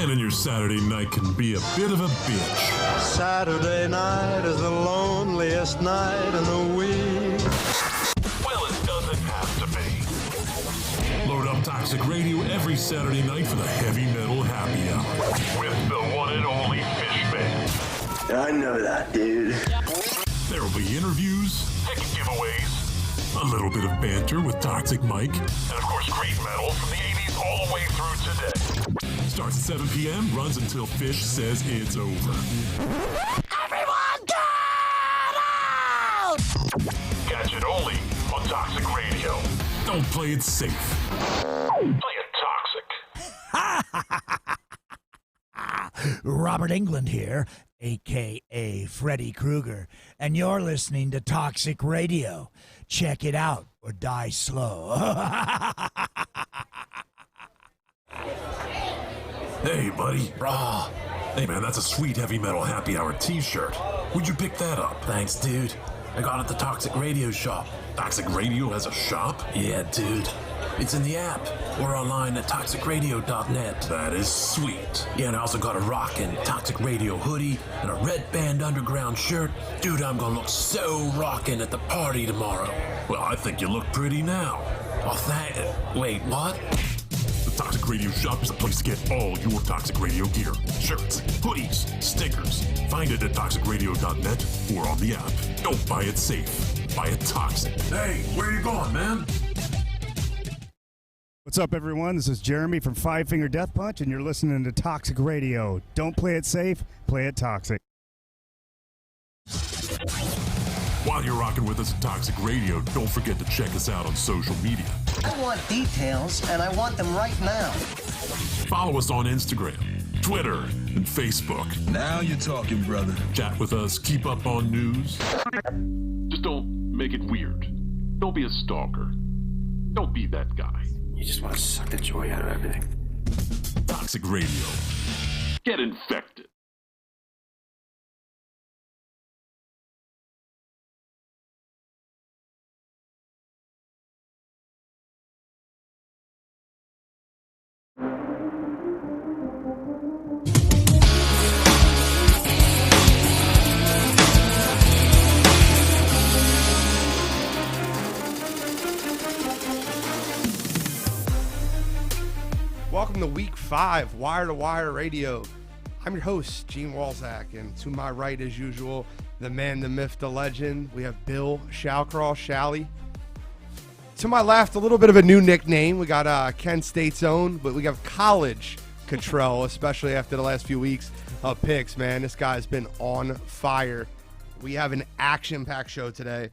Planning your Saturday night can be a bit of a bitch. Saturday night is the loneliest night in the week. Well, it doesn't have to be. Load up Toxic Radio every Saturday night for the heavy metal happy hour with the one and only Fishman. I know that, dude. There will be interviews, ticket giveaways, a little bit of banter with Toxic Mike, and of course great metal from the 80s all the way through today. Starts at 7 p.m., runs until Fish says it's over. Everyone get out! Catch it only on Toxic Radio. Don't play it safe. Play it toxic. Robert England here, a.k.a. Freddy Krueger, and you're listening to Toxic Radio. Check it out or die slow. Hey, buddy. Raw. Hey, man, that's a sweet heavy metal happy hour t-shirt. Where'd you pick that up? Thanks, dude. I got it at the Toxic Radio shop. Toxic Radio has a shop? Yeah, dude. It's in the app or online at toxicradio.net. That is sweet. Yeah, and I also got a rockin' Toxic Radio hoodie and a Red Band Underground shirt. Dude, I'm gonna look so rockin' at the party tomorrow. Well, I think you look pretty now. Oh, wait, what? The Toxic Radio shop is the place to get all your Toxic Radio gear. Shirts, hoodies, stickers. Find it at toxicradio.net or on the app. Don't buy it safe. Buy it toxic. Hey, where are you going, man? What's up, everyone? This is Jeremy from Five Finger Death Punch, and you're listening to Toxic Radio. Don't play it safe, play it toxic. While you're rocking with us at Toxic Radio, don't forget to check us out on social media. I want details, and I want them right now. Follow us on Instagram, Twitter, and Facebook. Now you're talking, brother. Chat with us, keep up on news. Just don't make it weird. Don't be a stalker. Don't be that guy. You just want to suck the joy out of everything. Toxic Radio. Get infected. Welcome to Week 5, Wire2Wire Radio. I'm your host, Gene Walzak, and to my right, as usual, the man, the myth, the legend, we have Bill Shallcraw, Shally. To my left, a little bit of a new nickname. We got Kent State's own, but we have College Catrell, especially after the last few weeks of picks, man. This guy's been on fire. We have an action-packed show today.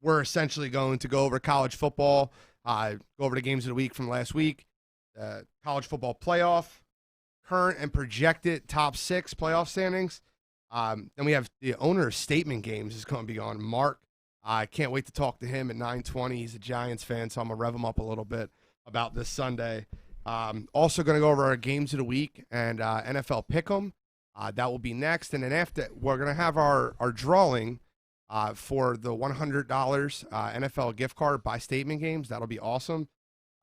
We're essentially going to go over college football, go over the games of the week from last week, college football playoff, current and projected top 6 playoff standings. Then we have the owner's statement games is going to be on. Mark, I can't wait to talk to him at 9:20. He's a Giants fan, so I'm going to rev him up a little bit about this Sunday. Also going to go over our games of the week and NFL PICKEM. That will be next. And then after, we're going to have our drawing for the $100 NFL gift card by statement games. That'll be awesome.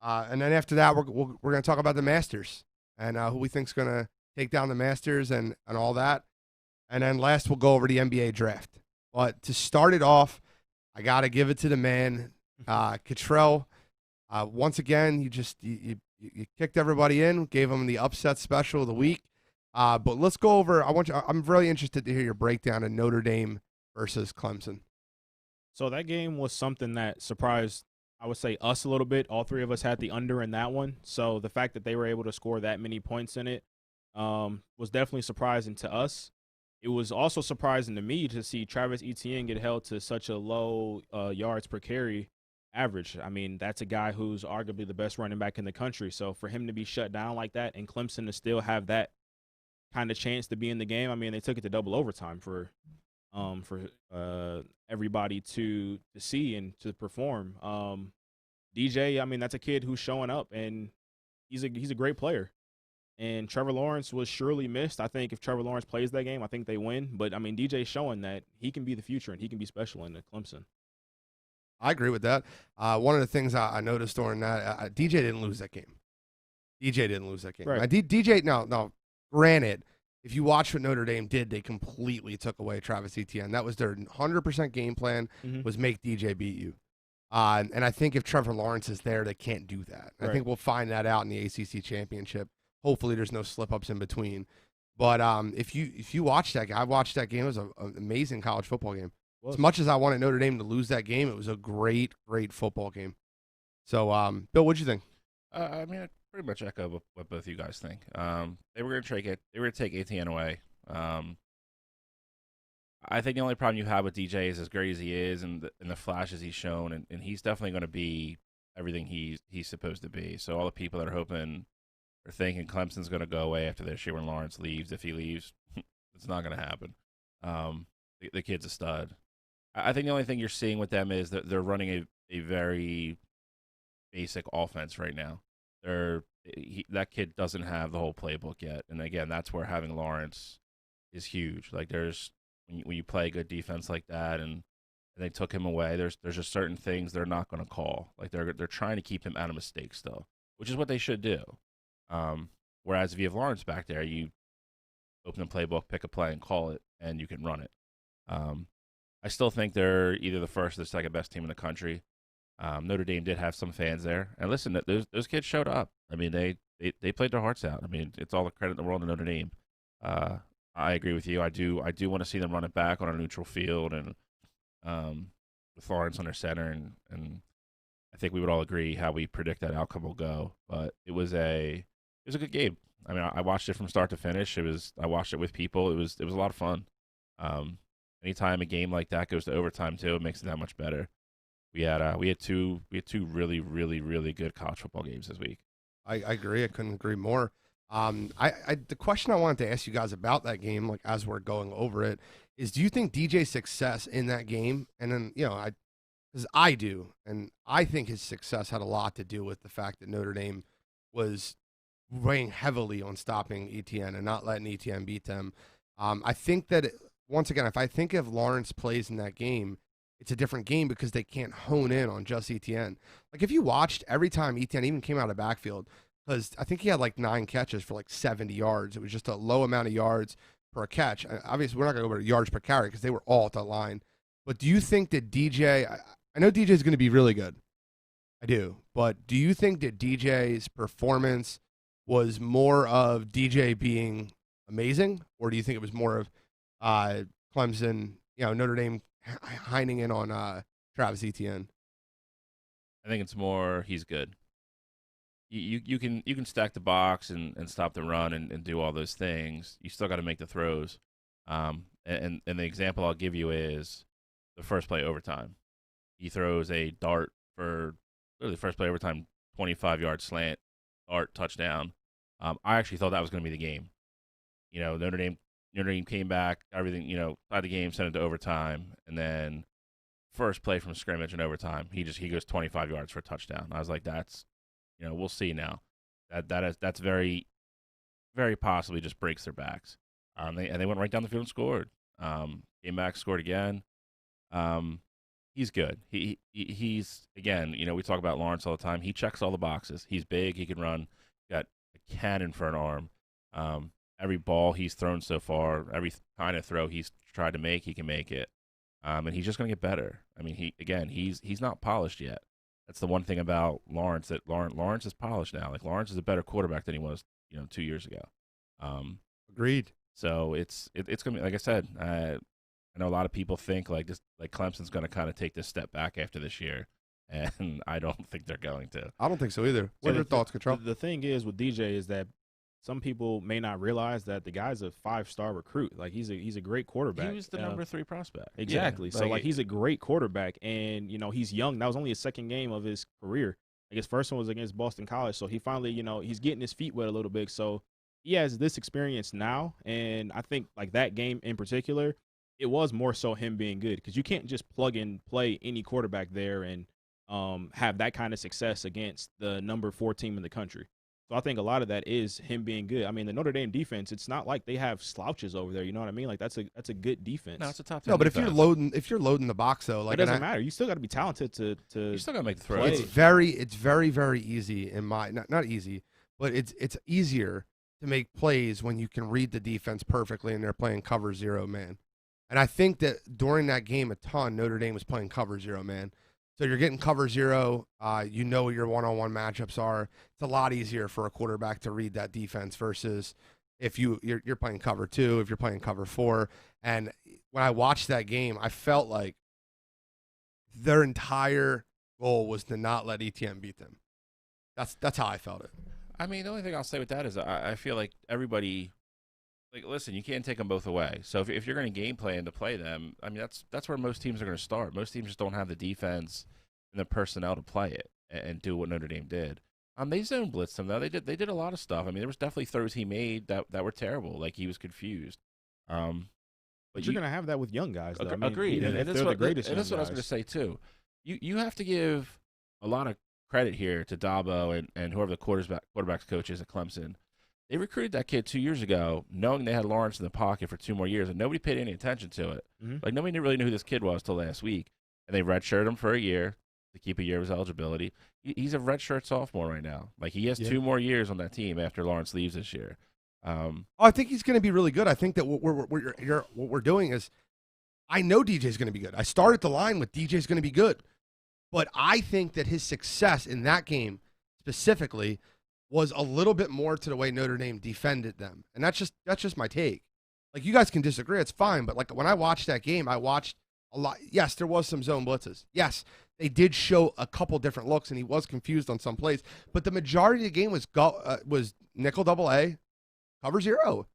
And then after that, we're going to talk about the Masters and who we think is going to take down the Masters and all that. And then last, we'll go over the NBA draft. But to start it off, I got to give it to the man, Catrell. Once again, you kicked everybody in, gave them the upset special of the week. But let's go over. I'm really interested to hear your breakdown of Notre Dame versus Clemson. So that game was something that surprised, I would say, us a little bit. All three of us had the under in that one. So the fact that they were able to score that many points in it was definitely surprising to us. It was also surprising to me to see Travis Etienne get held to such a low yards per carry average. I mean, that's a guy who's arguably the best running back in the country. So for him to be shut down like that and Clemson to still have that kind of chance to be in the game, I mean, they took it to double overtime for everybody to see and to perform. DJ, I mean, that's a kid who's showing up, and he's a great player. And Trevor Lawrence was surely missed. I think if Trevor Lawrence plays that game, I think they win. But, I mean, DJ's showing that he can be the future and he can be special in Clemson. I agree with that. One of the things I noticed during that, DJ didn't lose that game. DJ didn't lose that game. Right. Now, DJ, no, granted, if you watch what Notre Dame did, they completely took away Travis Etienne. That was their 100% game plan, was make DJ beat you. And I think if Trevor Lawrence is there, they can't do that. Right. I think we'll find that out in the ACC championship. Hopefully there's no slip-ups in between. But if you watch that game, I watched that game. It was an amazing college football game. As much as I wanted Notre Dame to lose that game, it was a great, great football game. So, Bill, what'd you think? I mean, I pretty much echo what both of you guys think. They were going to take it. They were going to take Etienne away. I think the only problem you have with DJ is as great as he is and the flashes he's shown, and he's definitely going to be everything he's supposed to be. So all the people that are hoping or thinking Clemson's going to go away after this year when Lawrence leaves, if he leaves, it's not going to happen. The kid's a stud. I think the only thing you're seeing with them is that they're running a very basic offense right now. That kid doesn't have the whole playbook yet, and again, that's where having Lawrence is huge. Like when you play good defense like that, and they took him away, there's just certain things they're not going to call. Like they're trying to keep him out of mistakes still, which is what they should do. Whereas if you have Lawrence back there, you open the playbook, pick a play, and call it, and you can run it. I still think they're either the first or the second best team in the country. Notre Dame did have some fans there, and listen, those kids showed up. I mean, they played their hearts out. I mean, it's all the credit in the world to Notre Dame. I agree with you. I do want to see them run it back on a neutral field and with Lawrence under center, and I think we would all agree how we predict that outcome will go. But it was a good game. I mean, I watched it from start to finish. I watched it with people. It was a lot of fun. Anytime a game like that goes to overtime too, it makes it that much better. We had two really, really, really good college football games this week. I agree. I couldn't agree more. The question I wanted to ask you guys about that game, like as we're going over it, is do you think DJ's success in that game, and then because I do, and I think his success had a lot to do with the fact that Notre Dame was weighing heavily on stopping Etienne and not letting Etienne beat them. I think that once again, if I think if Lawrence plays in that game, it's a different game because they can't hone in on just Etienne. Like if you watched every time Etienne even came out of backfield, because I think he had like 9 catches for like 70 yards. It was just a low amount of yards per catch. Obviously, we're not going to go over yards per carry because they were all at the line. But do you think that DJ, I know DJ is going to be really good. I do. But do you think that DJ's performance was more of DJ being amazing, or do you think it was more of Clemson, Notre Dame hining in on Travis Etienne? I think it's more he's good. You can stack the box and stop the run and do all those things. You still got to make the throws. And the example I'll give you is the first play overtime. He throws a dart for literally the first play overtime, 25-yard slant, dart, touchdown. I actually thought that was going to be the game. Notre Dame came back, everything, tied the game, sent it to overtime, and then first play from scrimmage in overtime, he goes 25 yards for a touchdown. I was like, that's, we'll see now. That's very, very possibly just breaks their backs. They went right down the field and scored. Came back, scored again. He's good. He's again, we talk about Lawrence all the time. He checks all the boxes. He's big. He can run. Got a cannon for an arm. Every ball he's thrown so far, every kind of throw he's tried to make, he can make it. And he's just going to get better. I mean, he's not polished yet. That's the one thing about Lawrence, that Lawrence is polished now. Like Lawrence is a better quarterback than he was, 2 years ago. Agreed. So it's going to be, like I said, I know a lot of people think like Clemson's going to kind of take this step back after this year, and I don't think they're going to. I don't think so either. What are your thoughts, Catrell? The thing is with DJ is that some people may not realize that the guy's a 5-star recruit. Like he's a great quarterback. He was the number 3 prospect. Exactly. Yeah, so he's a great quarterback, and he's young. That was only his second game of his career. Like his first one was against Boston College. So he finally, he's getting his feet wet a little bit. So he has this experience now, and I think like that game in particular, it was more so him being good, because you can't just plug and play any quarterback there and have that kind of success against the number 4 team in the country. So I think a lot of that is him being good. I mean, the Notre Dame defense, it's not like they have slouches over there. You know what I mean? Like that's a good defense. No, it's a top 10 No, but defense. if you're loading the box though, like it doesn't matter. You still got to be talented to. You still got to make the throw. It's very, very easy in my not easy, but it's easier to make plays when you can read the defense perfectly and they're playing cover zero man. And I think that during that game a ton, Notre Dame was playing cover zero man. So you're getting cover zero. You know what your one-on-one matchups are. It's a lot easier for a quarterback to read that defense versus if you're playing cover two, if you're playing cover four. And when I watched that game, I felt like their entire goal was to not let ETN beat them. That's how I felt it. I mean, the only thing I'll say with that is I feel like everybody, like, listen, you can't take them both away. So if you're going to game plan to play them, I mean, that's where most teams are going to start. Most teams just don't have the defense and the personnel to play it and do what Notre Dame did. They zone blitzed him though. They did a lot of stuff. I mean, there was definitely throws he made that were terrible. Like he was confused. But you're going to have that with young guys, though. I mean, agreed. and that's what I was going to say too. You have to give a lot of credit here to Dabo and whoever the quarterbacks coach is at Clemson. They recruited that kid 2 years ago, knowing they had Lawrence in the pocket for 2 more years, and nobody paid any attention to it. Mm-hmm. Like nobody really knew who this kid was till last week, and they redshirted him for a year to keep a year of his eligibility. He's a redshirt sophomore right now. Like he has 2 more years on that team after Lawrence leaves this year. I think he's going to be really good. I think that what we're doing is, I know DJ's going to be good. I started the line with DJ's going to be good, but I think that his success in that game specifically was a little bit more to the way Notre Dame defended them, and that's just my take. Like you guys can disagree, it's fine, but like when I watched that game, I watched a lot. Yes, there was some zone blitzes. Yes, they did show a couple different looks, and he was confused on some plays, but the majority of the game was nickel double A. Cover zero.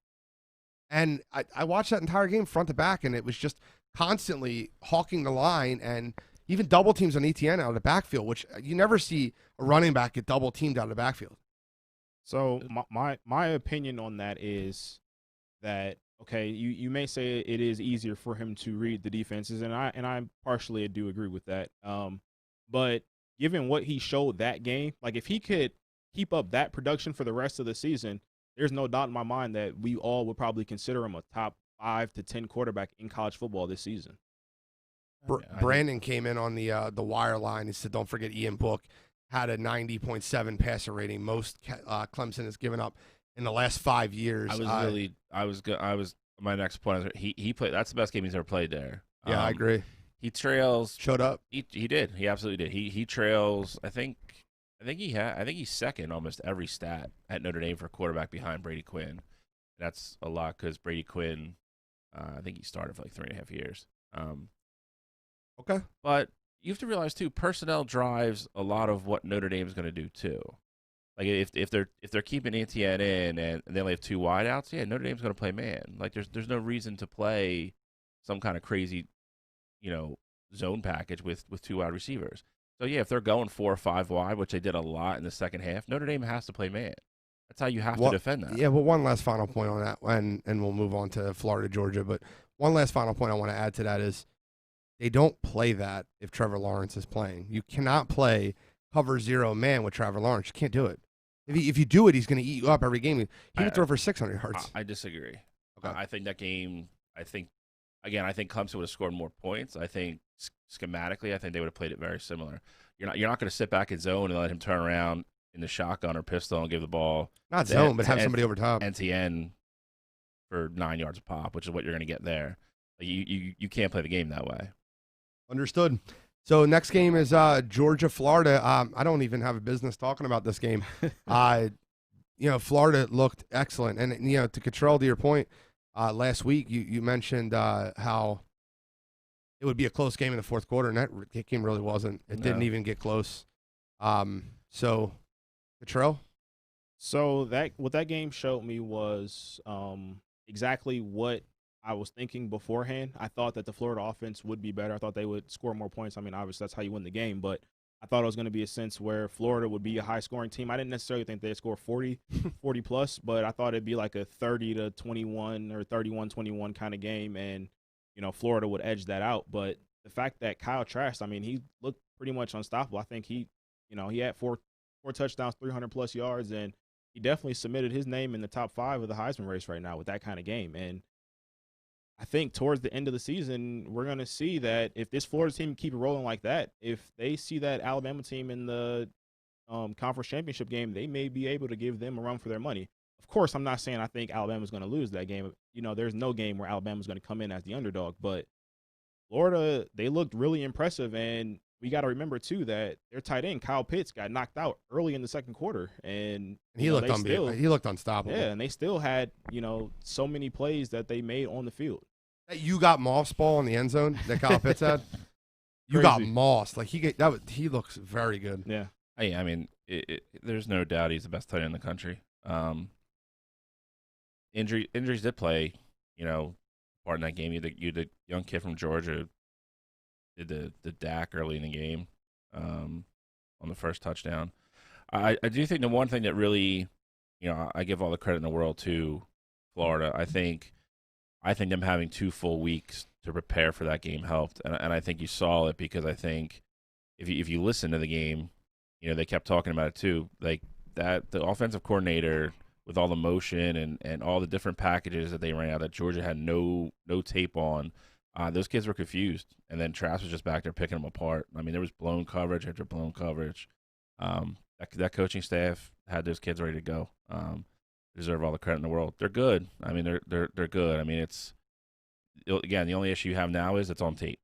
And I watched that entire game front to back, and it was just constantly hawking the line and even double teams on ETN out of the backfield, which you never see a running back get double teamed out of the backfield. So my opinion on that is that, okay, you may say it is easier for him to read the defenses, and I partially do agree with that. But given what he showed that game, like if he could keep up that production for the rest of the season, there's no doubt in my mind that we all would probably consider him a top 5 to 10 quarterback in college football this season. Brandon came in on the wire line. He said, "Don't forget Ian Book had a 90.7 passer rating. Most Clemson has given up in the last 5 years." My next point is he played. That's the best game he's ever played there. Yeah, I agree. He trails. Showed up. He did. He absolutely did. He trails. I think he's second almost every stat at Notre Dame for quarterback behind Brady Quinn. That's a lot because Brady Quinn, I think he started for like 3.5 years. Okay. But you have to realize too, personnel drives a lot of what Notre Dame is going to do too. Like if they're keeping Etienne in and they only have 2 wideouts, yeah, Notre Dame's going to play man. Like there's no reason to play some kind of crazy, zone package with 2 wide receivers. So, yeah, if they're going 4 or 5 wide, which they did a lot in the second half, Notre Dame has to play man. That's how you have to defend that. Yeah, but one last final point on that, and we'll move on to Florida, Georgia. But one last final point I want to add to that is they don't play that if Trevor Lawrence is playing. You cannot play cover zero man with Trevor Lawrence. You can't do it. If you do it, he's going to eat you up every game. He can throw for 600 yards. I disagree. Okay. I think that game, I think Clemson would have scored more points. I think schematically, I think they would have played it very similar. You're not going to sit back in zone and let him turn around in the shotgun or pistol and give the ball. Not zone, but have somebody over top. NTN for 9 yards a pop, which is what you're going to get there. Like you can't play the game that way. Understood. So next game is Georgia, Florida. I don't even have a business talking about this game. Florida looked excellent. And, to Catrell, to your point, last week you mentioned how it would be a close game in the fourth quarter, and that game really wasn't. It didn't even get close. So, Catrell? So what that game showed me was exactly what I was thinking beforehand. I thought that the Florida offense would be better. I thought they would score more points. I mean, obviously that's how you win the game, but I thought it was going to be a sense where Florida would be a high-scoring team. I didn't necessarily think they'd score 40 plus, but I thought it'd be like a 30-21 or 31-21 kind of game, and Florida would edge that out. But the fact that Kyle Trask, I mean, he looked pretty much unstoppable. I think he had four touchdowns, 300-plus yards, and he definitely submitted his name in the top 5 of the Heisman race right now with that kind of game. And I think towards the end of the season, we're going to see that if this Florida team keep rolling like that, if they see that Alabama team in the conference championship game, they may be able to give them a run for their money. Of course, I'm not saying I think Alabama's going to lose that game. There's no game where Alabama's going to come in as the underdog, but Florida, they looked really impressive, and we got to remember too that their tight end Kyle Pitts got knocked out early in the second quarter, and he looked he looked unstoppable. Yeah, and they still had so many plays that they made on the field. That you got Moss ball in the end zone that Kyle Pitts had. You got Moss like he looks very good. Yeah, I mean, there's no doubt he's the best tight end in the country. Injuries did play, part in that game. You had the young kid from Georgia did the DAC early in the game on the first touchdown. I do think the one thing that really, I give all the credit in the world to Florida. I think them having 2 full weeks to prepare for that game helped, and I think you saw it because I think if you listen to the game, they kept talking about it too, like that the offensive coordinator with all the motion and all the different packages that they ran out that Georgia had no tape on. Those kids were confused, and then Trask was just back there picking them apart. I mean, there was blown coverage after blown coverage. That coaching staff had those kids ready to go. Deserve all the credit in the world. They're good. I mean, they're good. I mean, it's again the only issue you have now is it's on tape.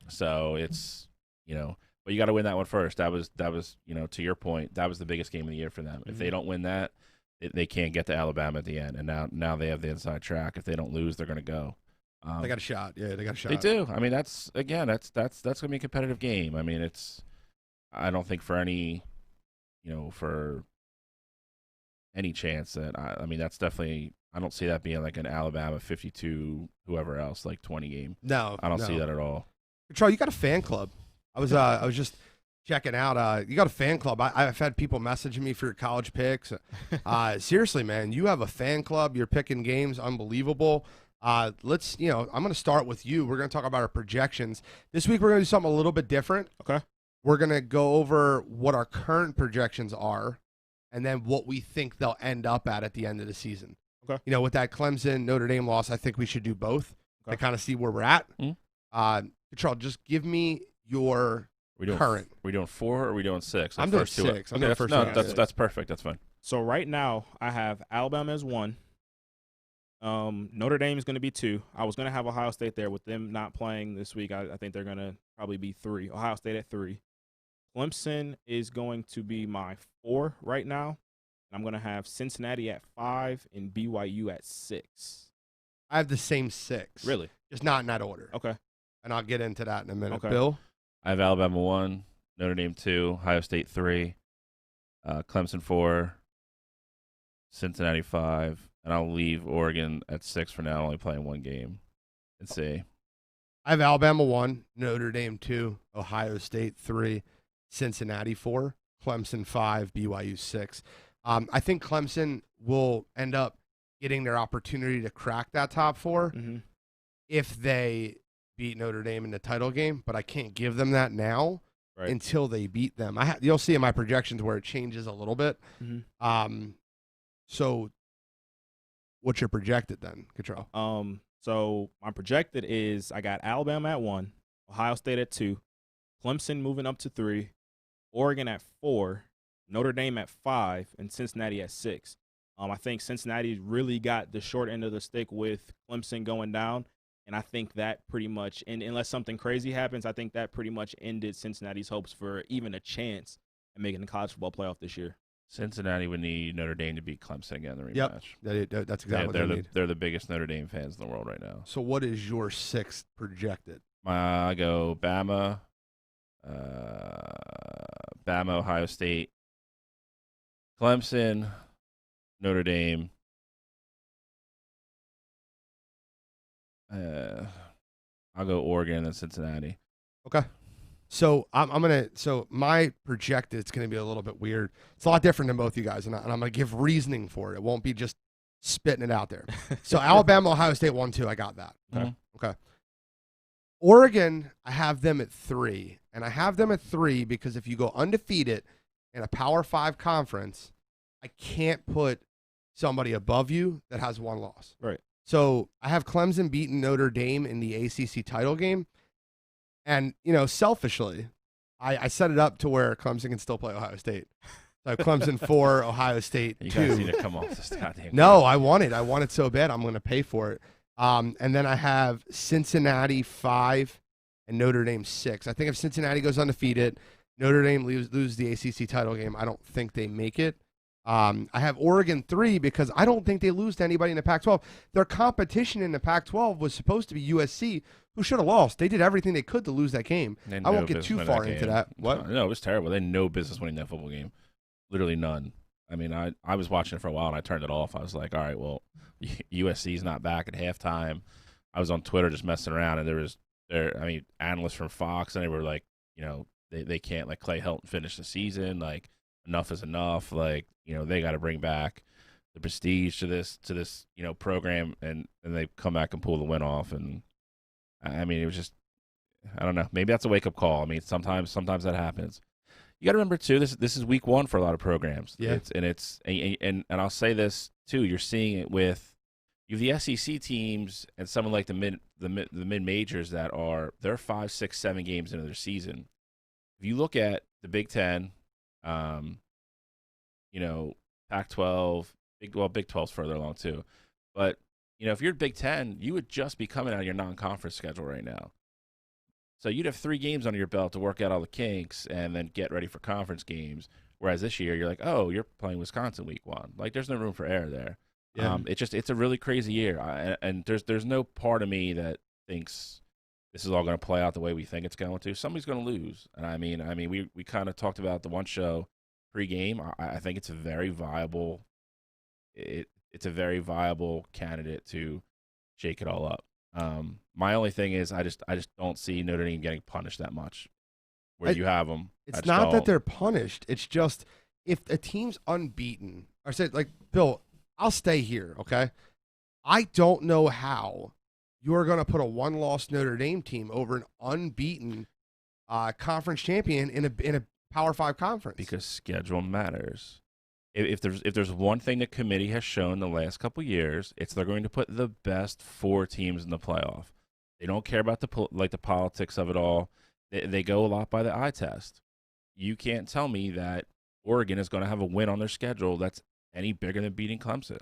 So it's but you got to win that one first. That was to your point, that was the biggest game of the year for them. Mm-hmm. If they don't win that, they can't get to Alabama at the end, and now they have the inside track. If they don't lose, they're going to go. They got a shot. Yeah, they got a shot. They do. I mean, that's going to be a competitive game. I mean, I don't think for any, for any chance that I mean, that's definitely. I don't see that being like an Alabama 52 whoever else 20 game. No, I don't see that at all. Catrell, you got a fan club. I was just checking out. You got a fan club. I've had people messaging me for your college picks. Seriously, man, you have a fan club. You're picking games. Unbelievable. I'm going to start with you. We're going to talk about our projections. This week, we're going to do something a little bit different. Okay. We're going to go over what our current projections are and then what we think they'll end up at the end of the season. Okay. With that Clemson, Notre Dame loss, I think we should do both to kind of see where we're at. Mm-hmm. Catrell, just give me your current. Are we doing 4 or are we doing 6? I'm doing 6. That's perfect. That's fine. So right now, I have Alabama as 1. Notre Dame is going to be 2. I was going to have Ohio State there with them not playing this week. I think they're going to probably be 3. Ohio State at 3. Clemson is going to be my 4 right now. And I'm going to have Cincinnati at 5 and BYU at 6. I have the same 6. Really? Just not in that order. Okay. And I'll get into that in a minute. Okay. Bill? I have Alabama 1, Notre Dame 2, Ohio State 3, Clemson 4, Cincinnati 5, and I'll leave Oregon at 6 for now, only playing 1 game. Let's see. I have Alabama 1, Notre Dame 2, Ohio State 3, Cincinnati 4, Clemson 5, BYU 6. I think Clemson will end up getting their opportunity to crack that top 4 if they beat Notre Dame in the title game, but I can't give them that now until they beat them. You'll see in my projections where it changes a little bit. So what's your projected then, Catrell? So my projected is I got Alabama at 1, Ohio State at 2, Clemson moving up to 3, Oregon at 4, Notre Dame at 5, and Cincinnati at 6. I think Cincinnati really got the short end of the stick with Clemson going down, and I think that pretty much, and unless something crazy happens, I think that pretty much ended Cincinnati's hopes for even a chance at making the college football playoff this year. Cincinnati would need Notre Dame to beat Clemson again in the rematch. Yep, that's exactly what they need. They're the biggest Notre Dame fans in the world right now. So what is your 6th projected? I go Bama, Ohio State, Clemson, Notre Dame. I'll go Oregon and Cincinnati. Okay. So so my projected, it's gonna be a little bit weird. It's a lot different than both you guys, and I'm gonna give reasoning for it. It won't be just spitting it out there. So Alabama, Ohio State 1-2. I got that. Okay. Oregon, I have them at 3, and I have them at 3 because if you go undefeated in a Power 5 conference, I can't put somebody above you that has 1 loss. Right. So I have Clemson beating Notre Dame in the ACC title game. And, selfishly, I set it up to where Clemson can still play Ohio State. So Clemson 4, Ohio State 2. You guys need to come off this goddamn No, game. I want it. I want it so bad. I'm going to pay for it. And then I have Cincinnati 5 and Notre Dame 6. I think if Cincinnati goes undefeated, Notre Dame lose the ACC title game. I don't think they make it. I have Oregon 3 because I don't think they lose to anybody in the Pac-12. Their competition in the Pac-12 was supposed to be USC, who should have lost. They did everything they could to lose that game. I won't get too far into that. What? No, it was terrible. They had no business winning that football game. Literally none. I mean, I was watching it for a while and I turned it off. I was like, all right, well, USC's not back at halftime. I was on Twitter just messing around, and analysts from Fox, and they were like, they can't let Clay Helton finish the season. Like, enough is enough. Like, they got to bring back the prestige to this program, and they come back and pull the win off. And I mean, it was just, I don't know. Maybe that's a wake up call. I mean, sometimes that happens. You got to remember too. This is week 1 for a lot of programs. Yeah. And I'll say this too. You're seeing it with you have the SEC teams and someone like the mid majors that they're 5, 6, 7 games into their season. If you look at the Big Ten, Pac-12, Big 12's further along too. But if you're Big Ten, you would just be coming out of your non-conference schedule right now. So you'd have 3 games under your belt to work out all the kinks and then get ready for conference games. Whereas this year, you're like, oh, you're playing Wisconsin week 1. Like, there's no room for error there. Yeah. It's a really crazy year. And there's no part of me that thinks this is all going to play out the way we think it's going to. Somebody's going to lose. And I mean, we kind of talked about the one show pre-game. I think it's a very viable. It's a very viable candidate to shake it all up. My only thing is I just don't see Notre Dame getting punished that much. Where you have them. It's not that they're punished. It's just if a team's unbeaten. I said, like, Bill, I'll stay here, okay? I don't know how you're going to put a one-loss Notre Dame team over an unbeaten conference champion in a Power 5 conference. Because schedule matters. If there's one thing the committee has shown the last couple years, it's they're going to put the best 4 teams in the playoff. They don't care about the politics of it all. They go a lot by the eye test. You can't tell me that Oregon is going to have a win on their schedule that's any bigger than beating Clemson.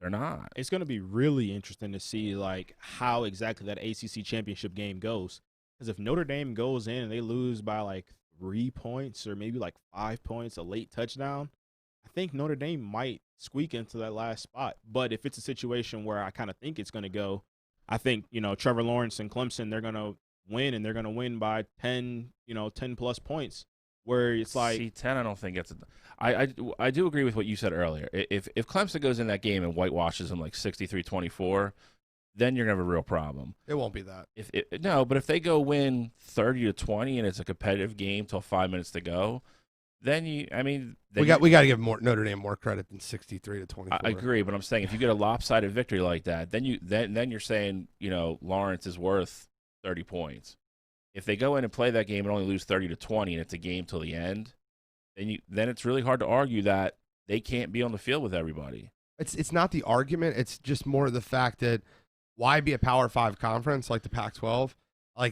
They're not. It's going to be really interesting to see how exactly that ACC championship game goes. Because if Notre Dame goes in and they lose by 3 points or maybe 5 points, a late touchdown, I think Notre Dame might squeak into that last spot. But if it's a situation where I kind of think it's going to go, I think, Trevor Lawrence and Clemson, they're going to win, and they're going to win by 10 plus points, where it's See, 10, I don't think it's I do agree with what you said earlier. If Clemson goes in that game and whitewashes them 63-24, then you're going to have a real problem. It won't be that. But if they go win 30-20 and it's a competitive game till 5 minutes to go, then we got to give Notre Dame more credit than 63-24. I agree, but I'm saying if you get a lopsided victory like that, then you're saying Lawrence is worth 30 points. If they go in and play that game and only lose 30-20 and it's a game till the end, then it's really hard to argue that they can't be on the field with everybody. It's not the argument. It's just more the fact that why be a Power 5 conference like the Pac-12?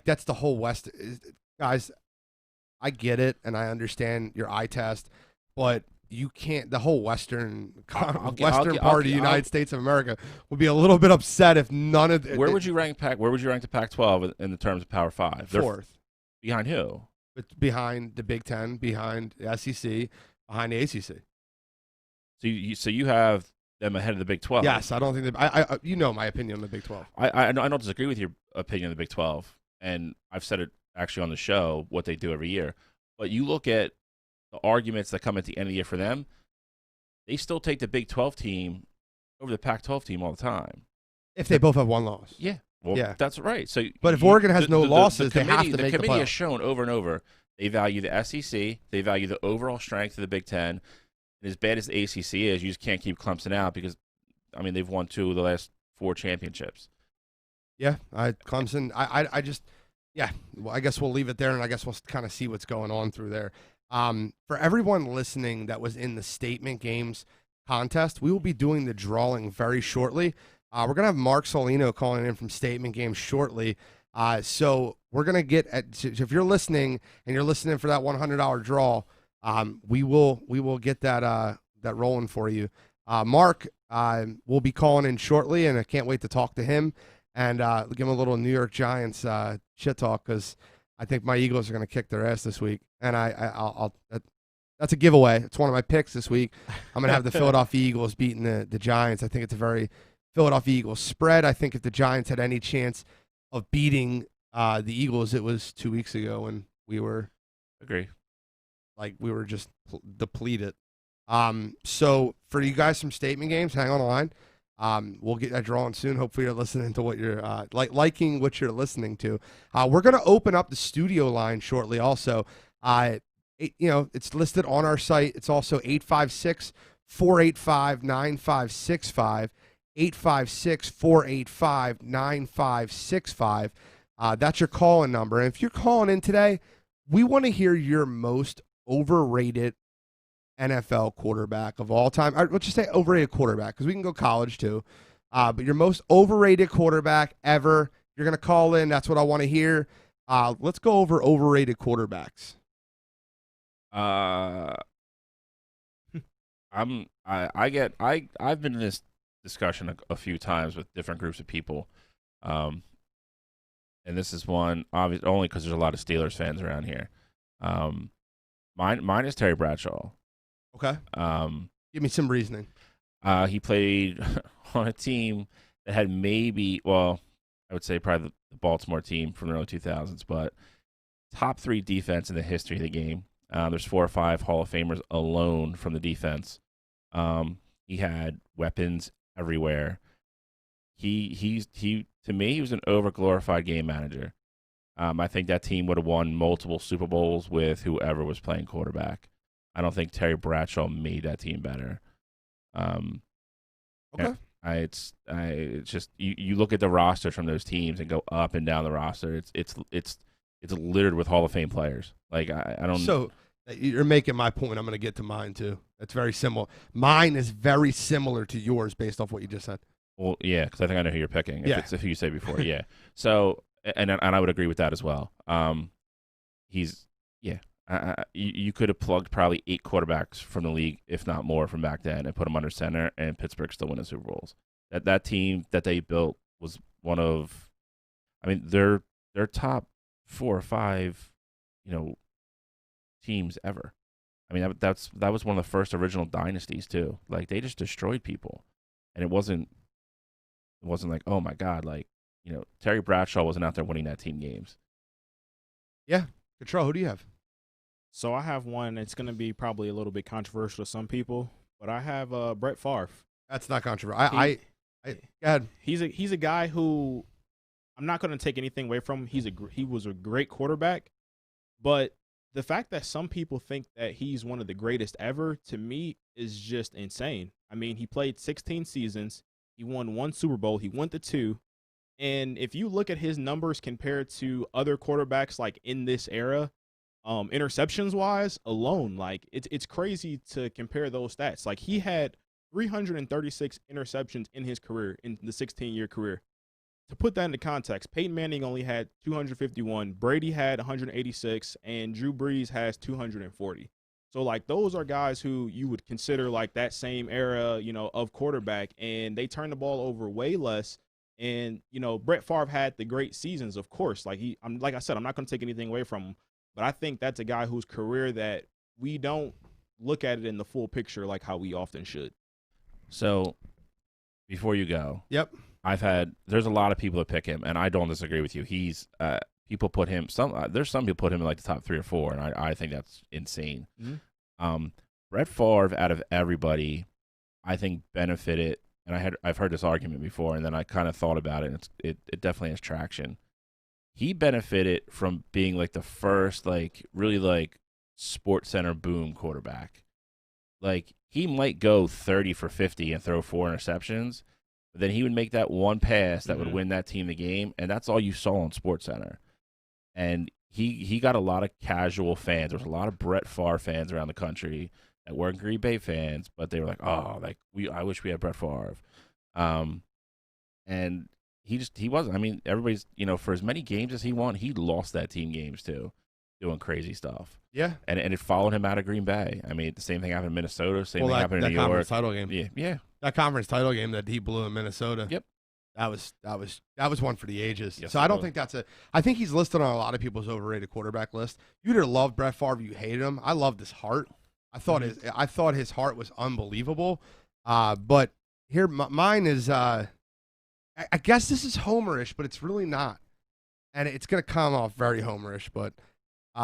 That's the whole West. Guys, I get it, and I understand your eye test, but you can't. The whole Western part of the United States of America would be a little bit upset if none of. Where would you rank the Pac-12 in the terms of Power 5? They're 4th. Behind who? Behind the Big Ten, behind the SEC, behind the ACC. So you have them ahead of the Big 12. Yes, I don't think that. My opinion on the Big 12. I don't disagree with your opinion on the Big 12, and I've said it actually on the show what they do every year. But you look at the arguments that come at the end of the year for them, they still take the Big 12 team over the Pac-12 team all the time. If they both have one loss. Yeah. Well, yeah. That's right. So, but if Oregon has no losses, they have to make the playoff. The committee has shown over and over they value the SEC, they value the overall strength of the Big Ten. And as bad as the ACC is, you just can't keep Clemson out because, they've won 2 of the last 4 championships. Yeah, Clemson. I guess we'll leave it there, and I guess we'll kind of see what's going on through there. For everyone listening that was in the Statement Games contest, we will be doing the drawing very shortly. We're going to have Mark Solino calling in from Statement Games shortly. So we're going to get so if you're listening and you're listening for that $100 draw, we will get that rolling for you. Mark will be calling in shortly, and I can't wait to talk to him and give him a little New York Giants shit talk, because I think my Eagles are going to kick their ass this week, and that's a giveaway. It's one of my picks this week. I'm going to have the Philadelphia Eagles beating the Giants. I think it's a very Philadelphia Eagles spread. I think if the Giants had any chance of beating the Eagles, it was 2 weeks ago when we were just depleted. So for you guys from statement games, hang on the line. We'll get that drawing soon. Hopefully you're listening to what you're liking what you're listening to. We're going to open up the studio line shortly also. It's listed on our site. It's also 856-485-9565, 856-485-9565. That's your call-in number. And if you're calling in today, we want to hear your most overrated NFL quarterback of all time. Let's just say overrated quarterback, because we can go college too. But your most overrated quarterback ever. You're going to call in. That's what I want to hear. Let's go over overrated quarterbacks. I've been in this discussion a few times with different groups of people, and this is one obvious only because there's a lot of Steelers fans around here. Mine is Terry Bradshaw. Okay. Give me some reasoning. He played on a team that had I would say probably the Baltimore team from the early 2000s, but top 3 defense in the history of the game. There's 4 or 5 Hall of Famers alone from the defense. He had weapons everywhere. He to me, he was an overglorified game manager. I think that team would have won multiple Super Bowls with whoever was playing quarterback. I don't think Terry Bradshaw made that team better. Okay. It's just you look at the rosters from those teams and go up and down the roster. It's littered with Hall of Fame players. Like I don't. So you're making my point. I'm going to get to mine too. It's very similar. Mine is very similar to yours based off what you just said. Well, yeah, because I think I know who you're picking. Yeah. If it's who you say before, yeah. So and I would agree with that as well. You could have plugged probably 8 quarterbacks from the league, if not more, from back then, and put them under center, and Pittsburgh still win the Super Bowls. That team that they built was one of, their top 4 or 5, teams ever. That was one of the first original dynasties too. Like they just destroyed people, and it wasn't like, oh my God, like Terry Bradshaw wasn't out there winning that team games. Yeah, Catrell, who do you have? So I have one. It's going to be probably a little bit controversial to some people, but I have Brett Favre. That's not controversial. Go ahead. He's a guy who I'm not going to take anything away from him. He was a great quarterback, but the fact that some people think that he's one of the greatest ever, to me, is just insane. He played 16 seasons. He won 1 Super Bowl. He went to 2. And if you look at his numbers compared to other quarterbacks like in this era, interceptions-wise alone, like it's crazy to compare those stats. Like he had 336 interceptions in his career, in the 16-year career. To put that into context, Peyton Manning only had 251, Brady had 186, and Drew Brees has 240. So, like, those are guys who you would consider, like, that same era, of quarterback, and they turn the ball over way less. And, Brett Favre had the great seasons, of course. Like I said, I'm not going to take anything away from him, but I think that's a guy whose career that we don't look at it in the full picture like how we often should. So, before you go. Yep. There's a lot of people that pick him, and I don't disagree with you. He's people put him there's some people put him in like the top 3 or 4, and I think that's insane. Mm-hmm. Brett Favre, out of everybody, I think benefited, and I've heard this argument before, and then I kind of thought about it, and it definitely has traction. He benefited from being like the first really Sports Center boom quarterback. Like he might go 30 for 50 and throw 4 interceptions. But then he would make that one pass that would win that team the game, and that's all you saw on SportsCenter. And he got a lot of casual fans. There was a lot of Brett Favre fans around the country that weren't Green Bay fans, but they were like, "Oh, I wish we had Brett Favre." And he wasn't. Everybody's for as many games as he won, he lost that team games too. doing crazy stuff. Yeah. And it followed him out of Green Bay. I mean, the same thing happened in Minnesota. Same thing happened in New York. Conference title game. Yeah. That conference title game that he blew in Minnesota. Yep. That was one for the ages. Yes, so I don't think I think he's listed on a lot of people's overrated quarterback list. You either loved Brett Favre, you hated him. I loved his heart. I thought his heart was unbelievable. But here mine is I guess this is homerish, but it's really not. And it's going to come off very homerish, but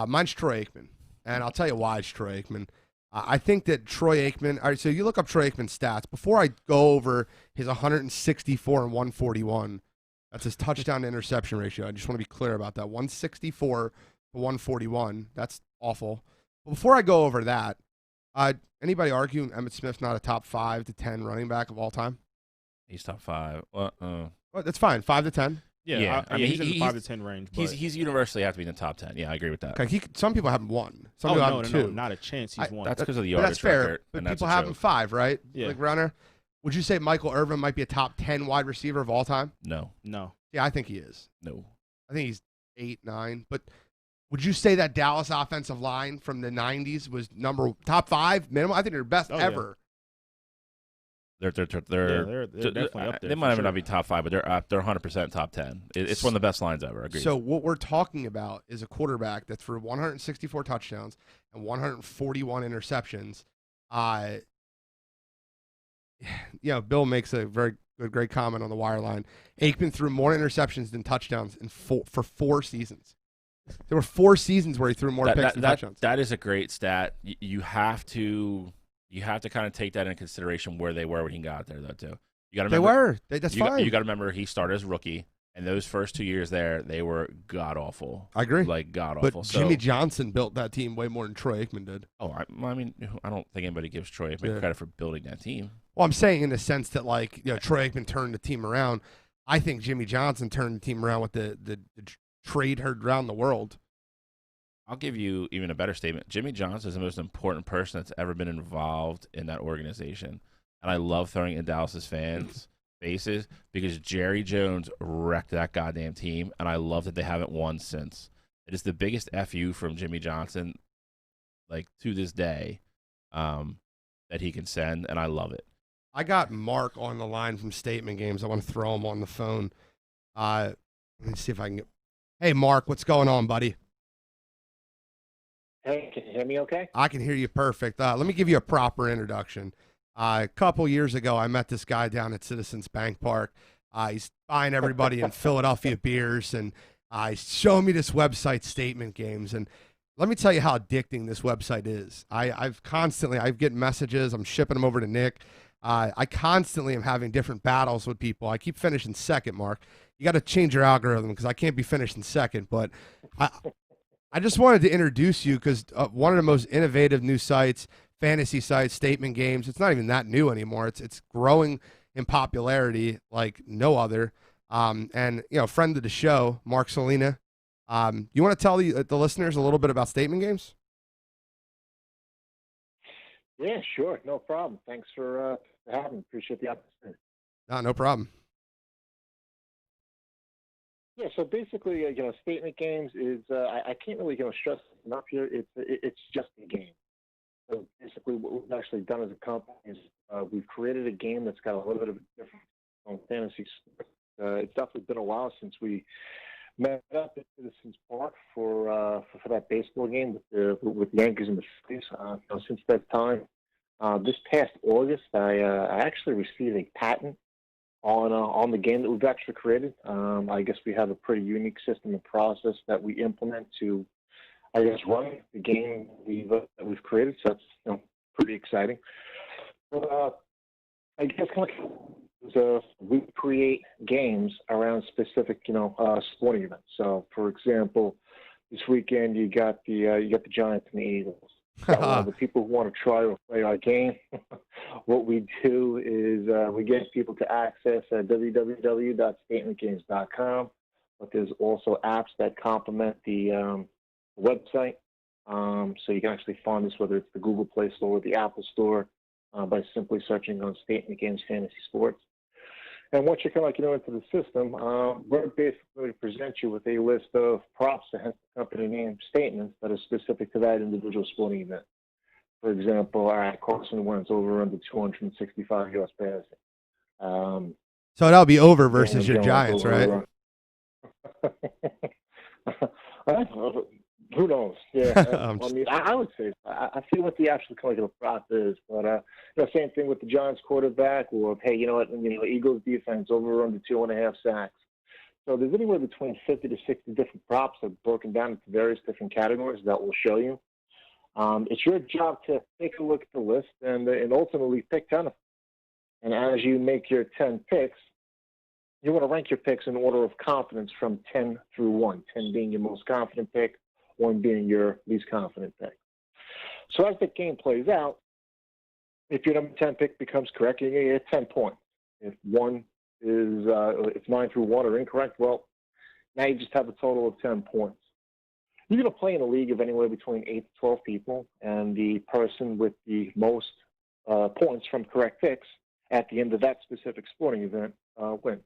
mine's Troy Aikman. And I'll tell you why it's Troy Aikman. I think that Troy Aikman, all right, so you look up Troy Aikman's stats. Before I go over his 164 and 141, that's his touchdown to interception ratio. I just want to be clear about that. 164 to 141, that's awful. But before I go over that, anybody argue Emmitt Smith's not a top 5 to 10 running back of all time? He's top 5. Well, that's fine, 5 to 10. Yeah, I mean, he's in the 5 to 10 range. But He's universally have to be in the top 10. Yeah, I agree with that. Okay, some people haven't won. Some people haven't two. No, not a chance. He's won. That's because of the But yardage that's fair. record, But and that's people a have him joke. 5, right? Yeah. Like runner. Would you say Michael Irvin might be a top 10 wide receiver of all time? No. Yeah, I think he is. No. I think he's 8, 9. But would you say that Dallas offensive line from the 90s was top 5 minimum? I think they're best ever. They're definitely up there. They might even not be top 5, but they're 100% top 10. It's one of the best lines ever. Agreed. So what we're talking about is a quarterback that threw 164 touchdowns and 141 interceptions. Bill makes a very great comment on the wire line. Aikman threw more interceptions than touchdowns for 4 seasons. There were 4 seasons where he threw more picks than touchdowns. That is a great stat. You have to kind of take that into consideration where they were when he got there, though, too. You got to remember that's fine. You got to remember he started as a rookie, and those first 2 years there, they were god awful. I agree, like god awful. But Jimmy Johnson built that team way more than Troy Aikman did. Oh, I mean, I don't think anybody gives Troy Aikman credit for building that team. Well, I'm saying in the sense that Troy Aikman turned the team around. I think Jimmy Johnson turned the team around with the trade heard around the world. I'll give you even a better statement. Jimmy Johnson is the most important person that's ever been involved in that organization. And I love throwing in Dallas's fans' faces because Jerry Jones wrecked that goddamn team, and I love that they haven't won since. It is the biggest FU from Jimmy Johnson, to this day, that he can send, and I love it. I got Mark on the line from Statement Games. I want to throw him on the phone. Let me see if I can get... Hey, Mark, what's going on, buddy? Hey, can you hear me okay? I can hear you perfect. Let me give you a proper introduction. A couple years ago, I met this guy down at Citizens Bank Park. He's buying everybody in Philadelphia beers, and he's showing me this website, Statement Games. And let me tell you how addicting this website is. I get messages. I'm shipping them over to Nick. I constantly am having different battles with people. I keep finishing second, Mark. You got to change your algorithm because I can't be finishing second. But I just wanted to introduce you because one of the most innovative new sites, fantasy sites, Statement Games. It's not even that new anymore. It's growing in popularity like no other. And friend of the show, Mark Salina. You want to tell the listeners a little bit about Statement Games? Yeah, sure, no problem. Thanks for having me. Appreciate the opportunity. No problem. Yeah, so basically, Statement Games is I can't really stress enough here. It's just a game. So basically, what we've actually done as a company is we've created a game that's got a little bit of a different on fantasy sports. It's definitely been a while since we met up at Citizens Park for that baseball game with Yankees and the Phillies. Since that time, this past August, I actually received a patent on the game that we've actually created. I guess we have a pretty unique system and process that we implement to, run the game that we've created. So that's pretty exciting. But I guess we create games around specific sporting events. So for example, this weekend you got the Giants and the Eagles. The people who want to try or play our game, what we do is we get people to access www.statementgames.com, but there's also apps that complement the website. So you can actually find this, whether it's the Google Play Store or the Apple Store, by simply searching on Statement Games Fantasy Sports. And once you kind of into the system, we're basically present you with a list of props that have the company name statements that are specific to that individual sporting event. For example, all right, Carson Wentz over under 265 yards passing. So that'll be over versus your Giants, right? Who knows? Yeah, I would say I see what the actual kind of prop is, but same thing with the Giants quarterback, or hey, you know what? Eagles defense over under 2.5 sacks. So there's anywhere between 50 to 60 different props that are broken down into various different categories that will show you. It's your job to take a look at the list and ultimately pick 10 of them. And as you make your 10 picks, you want to rank your picks in order of confidence from 10 through 1, 10 being your most confident pick, 1 being your least confident pick. So as the game plays out, if your number 10 pick becomes correct, you get 10 points. If if 9 through 1 are incorrect, well, now you just have a total of 10 points. You're going to play in a league of anywhere between 8 to 12 people, and the person with the most points from correct picks at the end of that specific sporting event wins.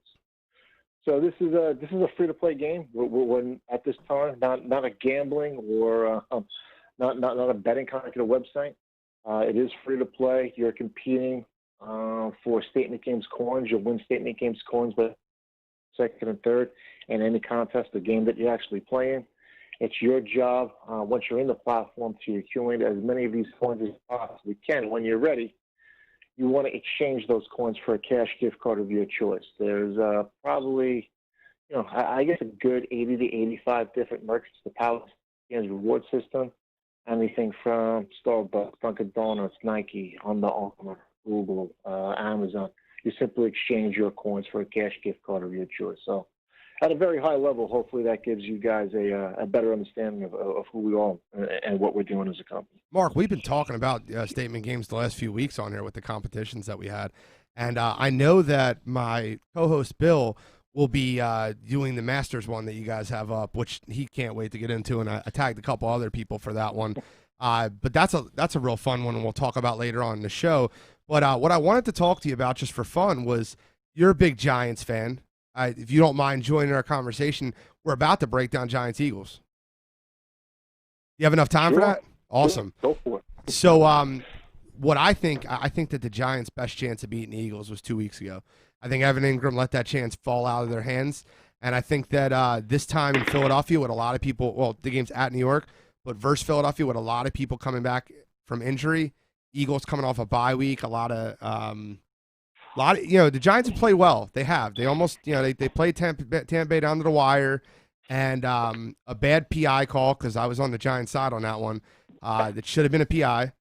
So this is a free-to-play game. We're at this time not a gambling or not a betting kind of website. It is free-to-play. You're competing for Statement Games coins. You'll win Statement Games coins by second and third in any contest or game that you're actually playing. It's your job, once you're in the platform, to accumulate as many of these coins as you possibly can. When you're ready, you want to exchange those coins for a cash gift card of your choice. There's probably, I guess a good 80 to 85 different merchants to power the reward system. Anything from Starbucks, Dunkin' Donuts, Nike, Under Armour, Google, Amazon. You simply exchange your coins for a cash gift card of your choice. So at a very high level, hopefully that gives you guys a better understanding of who we are and what we're doing as a company. Mark, we've been talking about Statement Games the last few weeks on here with the competitions that we had. And I know that my co-host Bill will be doing the Masters one that you guys have up, which he can't wait to get into. And I tagged a couple other people for that one. But that's a real fun one, and we'll talk about later on in the show. But what I wanted to talk to you about just for fun was you're a big Giants fan. If you don't mind joining our conversation, we're about to break down Giants-Eagles. You have enough time for that? Awesome. Go for it. So what I think that the Giants' best chance of beating the Eagles was 2 weeks ago. I think Evan Ingram let that chance fall out of their hands. And I think that this time in Philadelphia with a lot of people, well, the game's at New York, but versus Philadelphia with a lot of people coming back from injury, Eagles coming off a bye week, a lot of the Giants have played well. They have. They almost, they played Tampa Bay down to the wire, and a bad PI call, because I was on the Giants side on that one. That should have been a PI.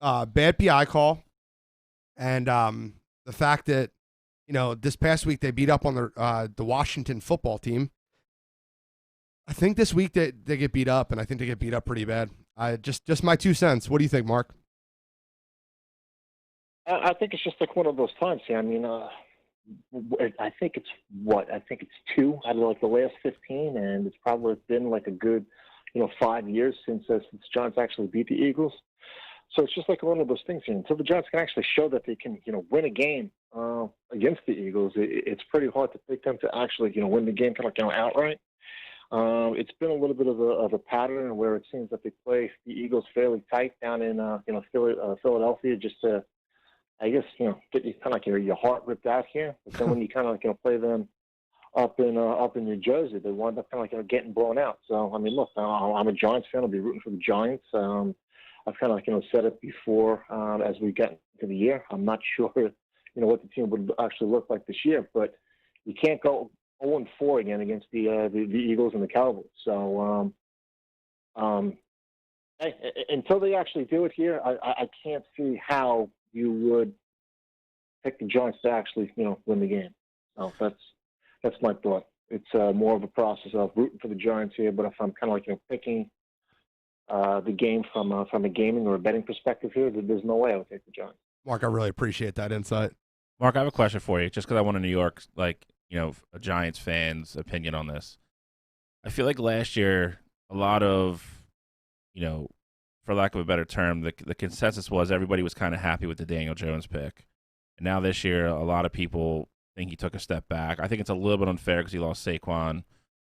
Bad PI call, and the fact that this past week they beat up on the Washington football team. I think this week they get beat up, and I think they get beat up pretty bad. Just my 2 cents. What do you think, Mark? I think it's just like one of those times. I mean, I think it's 2 out of like the last 15, and it's probably been like a good, 5 years since Giants actually beat the Eagles. So it's just like one of those things. Until the Giants can actually show that they can, win a game against the Eagles, it's pretty hard to pick them to actually, win the game kind of outright. It's been a little bit of a pattern where it seems that they play the Eagles fairly tight down in Philadelphia, just to, I guess, get you kind of like your heart ripped out here. But then when you kind of like play them up in New Jersey, they wind up kind of like getting blown out. So I mean, look, I'm a Giants fan. I'll be rooting for the Giants. I've kind of like said it before as we get into the year. I'm not sure what the team would actually look like this year, but you can't go 0-4 again against the Eagles and the Cowboys. So until they actually do it here, I can't see how you would pick the Giants to actually win the game. So that's my thought. It's more of a process of rooting for the Giants here. But if I'm kind of like picking the game from a gaming or a betting perspective here, there's no way I would take the Giants. Mark, I really appreciate that insight. Mark, I have a question for you, just because I want a New York, a Giants fan's opinion on this. I feel like last year, a lot of, for lack of a better term, the consensus was everybody was kind of happy with the Daniel Jones pick. And now this year, a lot of people think he took a step back. I think it's a little bit unfair because he lost Saquon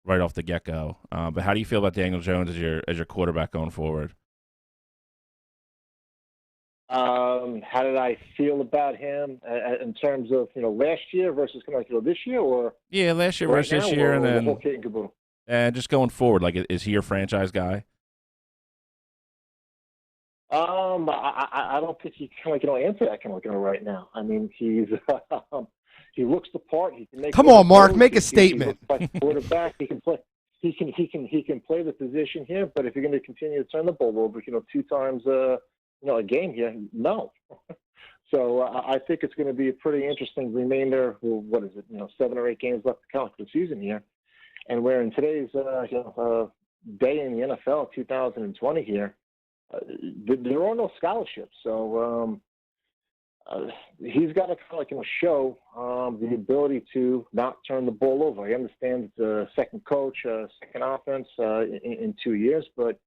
right off the get-go. But how do you feel about Daniel Jones as your quarterback going forward? How did I feel about him in terms of last year versus kind of this year, or last year right versus this now, year, or and the then whole kit and caboodle? And just going forward, like, is he your franchise guy? I don't think he can answer that kind of right now. I mean, he's he looks the part. He can make. Come on, Mark, throws. make a He statement. looks like a quarterback. He can play. He can play the position here. But if you're going to continue to turn the ball over, 2 times a game here, no. So I think it's going to be a pretty interesting remainder. What is it? 7 or 8 games left to count for the season here, and we're in today's day in the NFL, 2020 here. There are no scholarships, so he's got to show the ability to not turn the ball over. I understand it's a second coach, second offense in 2 years, but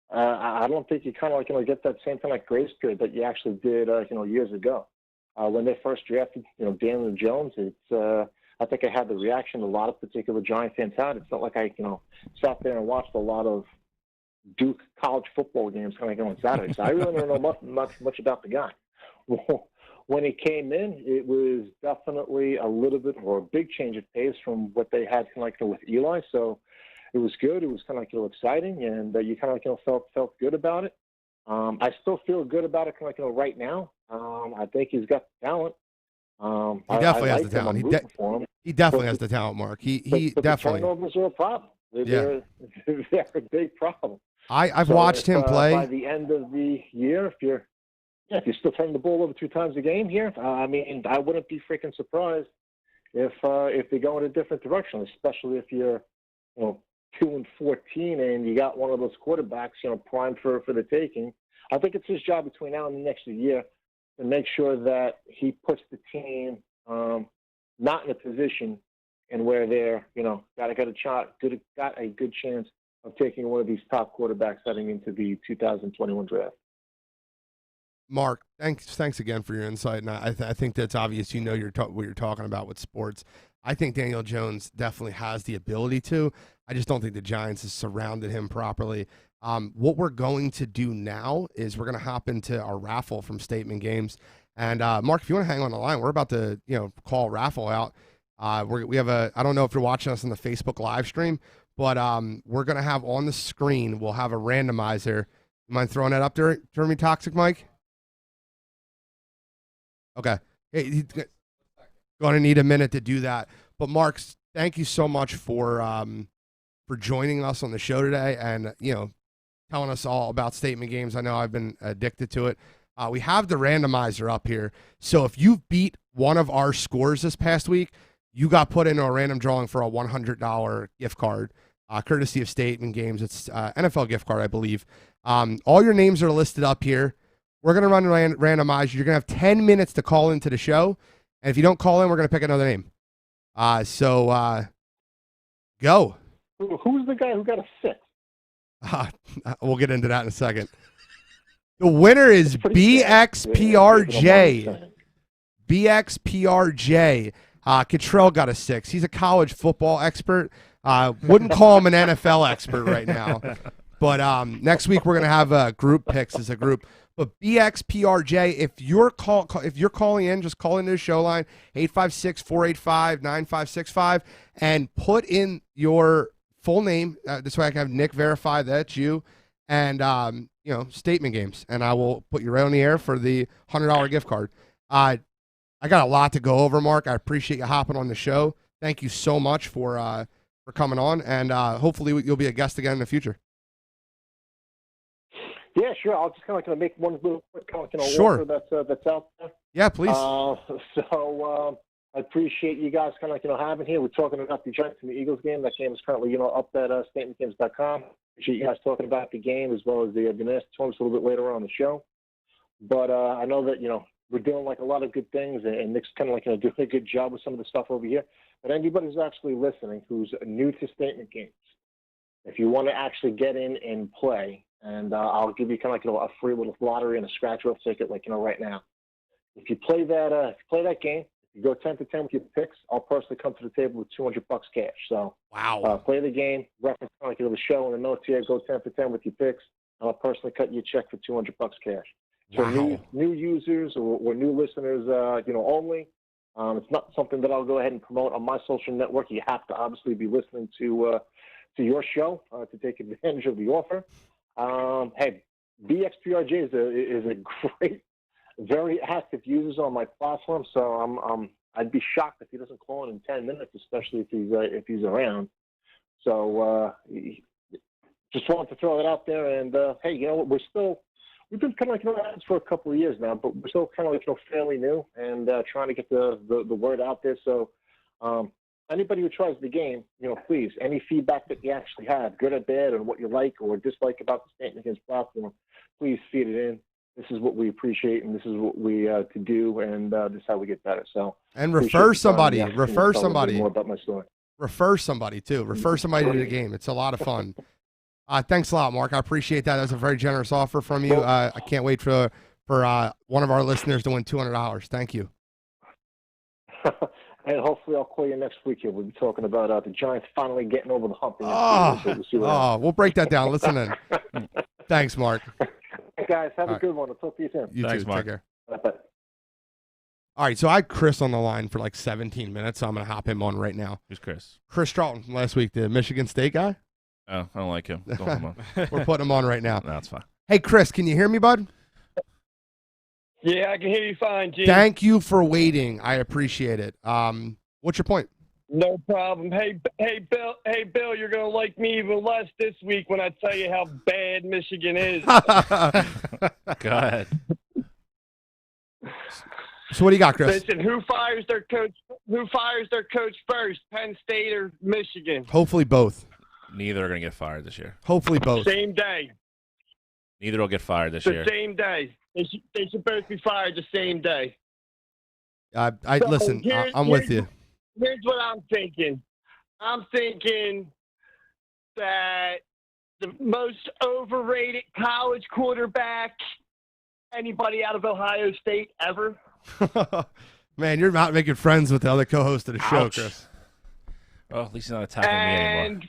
I don't think you get that same kind of grace period that you actually did years ago when they first drafted Daniel Jones. It's I think I had the reaction a lot of particular Giant fans had. It's not like I sat there and watched a lot of Duke college football games on Saturday. So I really don't know much about the guy. When he came in, it was definitely a little bit or a big change of pace from what they had with Eli. So it was good. It was exciting, and you felt good about it. I still feel good about it right now. I think he's got the talent. He definitely has the talent. He definitely has the talent, Mark. He but definitely. The turnovers are a problem. They're a big problem. I've watched him play. By the end of the year, if you're still turning the ball over 2 times a game here, I mean, I wouldn't be freaking surprised if they go in a different direction, especially if you're 2-14 and you got one of those quarterbacks primed for the taking. I think it's his job between now and the next year to make sure that he puts the team not in a position and where they're got a good chance of taking one of these top quarterbacks heading into the 2021 draft. Mark, thanks again for your insight, and I think that's obvious. What you're talking about with sports. I think Daniel Jones definitely has the ability to. I just don't think the Giants have surrounded him properly. What we're going to do now is we're going to hop into our raffle from Statement Games. And Mark, if you want to hang on the line, we're about to call raffle out. We have I don't know if you're watching us on the Facebook live stream, but we're going to have on the screen, we'll have a randomizer. You mind throwing that up there, Jeremy Toxic Mike? Okay. Hey, he's going to need a minute to do that. But Mark, thank you so much for joining us on the show today and, telling us all about Statement Games. I know I've been addicted to it. We have the randomizer up here. So if you beat one of our scores this past week, you got put into a random drawing for a $100 gift card, courtesy of Statement Games. It's NFL gift card, I believe. All your names are listed up here. We're going to run randomizer. You're going to have 10 minutes to call into the show. And if you don't call in, we're going to pick another name. Go. Who's the guy who got a 6? We'll get into that in a second. The winner is BXPRJ. BXPRJ. Catrell got a 6. He's a college football expert. Wouldn't call him an NFL expert right now. But next week we're going to have group picks as a group. But BXPRJ, if you're calling in, just call into the show line, 856-485-9565, and put in your full name. This way I can have Nick verify that's you, and Statement Games, and I will put you right on the air for the $100 gift card. I got a lot to go over, Mark. I appreciate you hopping on the show. Thank you so much for coming on, and hopefully you'll be a guest again in the future. Yeah, sure. I'll just kind of make one little quick sure. offer that's out there. Yeah, please. So I appreciate you guys having here. We're talking about the Giants and the Eagles game. That game is currently up at statementgames.com. Appreciate you guys talking about the game as well as the National Tournament a little bit later on the show. But I know that we're doing a lot of good things, and Nick's doing a good job with some of the stuff over here. But anybody who's actually listening who's new to Statement Games, if you want to actually get in and play. And I'll give you a free little lottery and a scratch-off ticket, right now. If you play that game, if you go 10 for 10 with your picks, I'll personally come to the table with $200 cash. So Wow. play the game, reference like the show in the notes here, go 10 for 10 with your picks, and I'll personally cut you a check for $200 cash. So Wow. new users or new listeners, only. It's not something that I'll go ahead and promote on my social network. You have to obviously be listening to your show to take advantage of the offer. Hey, BXPRJ is a great, very active user on my platform. So I'd be shocked if he doesn't call in 10 minutes, especially if he's around. So just wanted to throw it out there. And hey, we've been kind of like at this for a couple of years now, but we're still kind of like fairly new and trying to get the word out there. So anybody who tries the game, please, any feedback that you actually have, good or bad, on what you like or dislike about the Statement Against platform, please feed it in. This is what we appreciate, and this is what we to do, and this is how we get better. So And refer somebody. Refer tell a little bit somebody. more about my story. Refer somebody too. Refer somebody to the game. It's a lot of fun. Thanks a lot, Mark. I appreciate that. That was a very generous offer from you. I can't wait for one of our listeners to win $200. Thank you. And hopefully I'll call you next week here. We'll be talking about the Giants finally getting over the hump. We'll break that down. Listen in. Thanks, Mark. Hey, guys, have a good one. I'll talk to you soon. You Thanks, too. Mark. Take care. Bye. All right, so I had Chris on the line for like 17 minutes, so I'm going to hop him on right now. Who's Chris? Chris Stroughton from last week, the Michigan State guy. Oh, I don't like him. Don't put him on. We're putting him on right now. No, that's fine. Hey, Chris, can you hear me, bud? Yeah, I can hear you fine, Gene. Thank you for waiting. I appreciate it. What's your point? No problem. Hey, Bill, you're gonna like me even less this week when I tell you how bad Michigan is. Go ahead. So what do you got, Chris? Listen, who fires their coach? Who fires their coach first? Penn State or Michigan? Hopefully both. Neither are going to get fired this year. Hopefully both. Same day. Neither will get fired this The year. same day. They should both be fired the same day. Listen, I'm with you. Here's what I'm thinking. I'm thinking that the most overrated college quarterback anybody out of Ohio State ever. Man, you're not making friends with the other co-host of the show, Chris. Well, at least he's not attacking me anymore.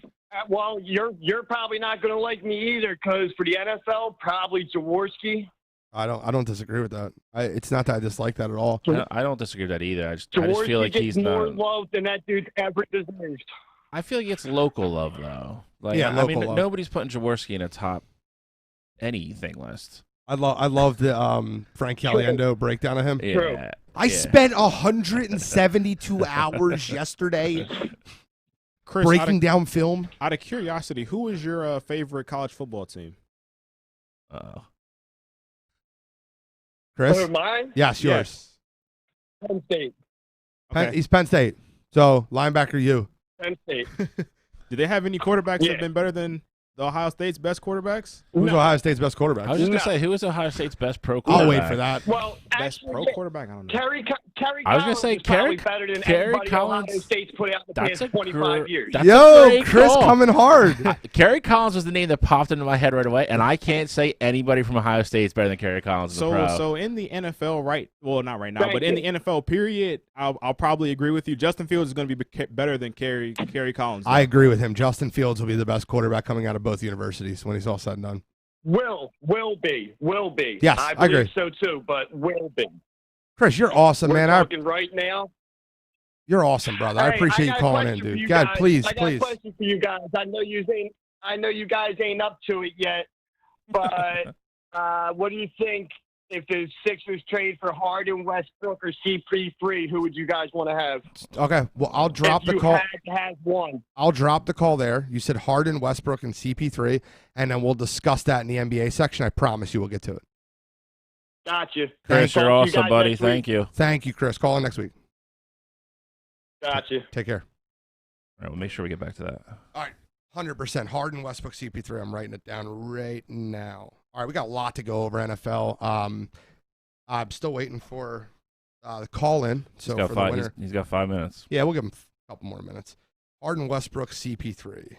Well, you're probably not going to like me either, because for the NFL, probably Jaworski. I don't disagree with that. It's not that I dislike that at all. I don't disagree with that either. I just Jaworski feel like gets he's more not. love than that dude ever deserves. I feel like it's local love though. Like, Yeah, I mean, local love. nobody's putting Jaworski in a top anything list. I love the Frank Caliendo breakdown of him. Yeah. I spent 172 hours yesterday Chris, breaking down film. Out of curiosity, who is your favorite college football team? Chris? Oh, mine? Yes, yours. Penn State. He's Penn State. So, linebacker you. Penn State. Do they have any quarterbacks that have been better than the Ohio State's best quarterbacks? Who's Ohio State's best quarterback? I was just going to say, who is Ohio State's best pro I'll quarterback? wait for that. Well, Best pro quarterback? I don't know. Kerry I was gonna Collins say is probably Kerry- better than Kerry anybody Collins- Ohio State's put out in the That's past a 25 years. That's a Yo, great Chris call. coming hard. Kerry Collins was the name that popped into my head right away, and I can't say anybody from Ohio State is better than Kerry Collins as a pro. So in the NFL, not right now, Thank but in the you. NFL period, I'll probably agree with you. Justin Fields is going to be better than Kerry Collins. I agree with him. Justin Fields will be the best quarterback coming out of both universities when he's all said and done. Will be. Yes, I I believe agree. so too, but will be. Chris, you're awesome, We're man. talking right now. You're awesome, brother. I Hey, appreciate you got a calling in, question for dude. you God, guys. please, I got please. a question for you guys. I know you guys ain't up to it yet, but what do you think if the Sixers trade for Harden, Westbrook, or CP3? Who would you guys want to have? Okay, well, I'll drop if the you call. had to have one. I'll drop the call there. You said Harden, Westbrook, and CP3, and then we'll discuss that in the NBA section. I promise you we'll get to it. Gotcha. Chris, you're Talk to you awesome, guys buddy. next week. Thank you. Thank you, Chris. Call in next week. Gotcha. Take care. All right, we'll make sure we get back to that. All right, 100%. Harden, Westbrook, CP3. I'm writing it down right now. All right, we got a lot to go over NFL. I'm still waiting for the call in. So for the winner, He's got 5 minutes. yeah, we'll give him a couple more minutes. Harden, Westbrook, CP3.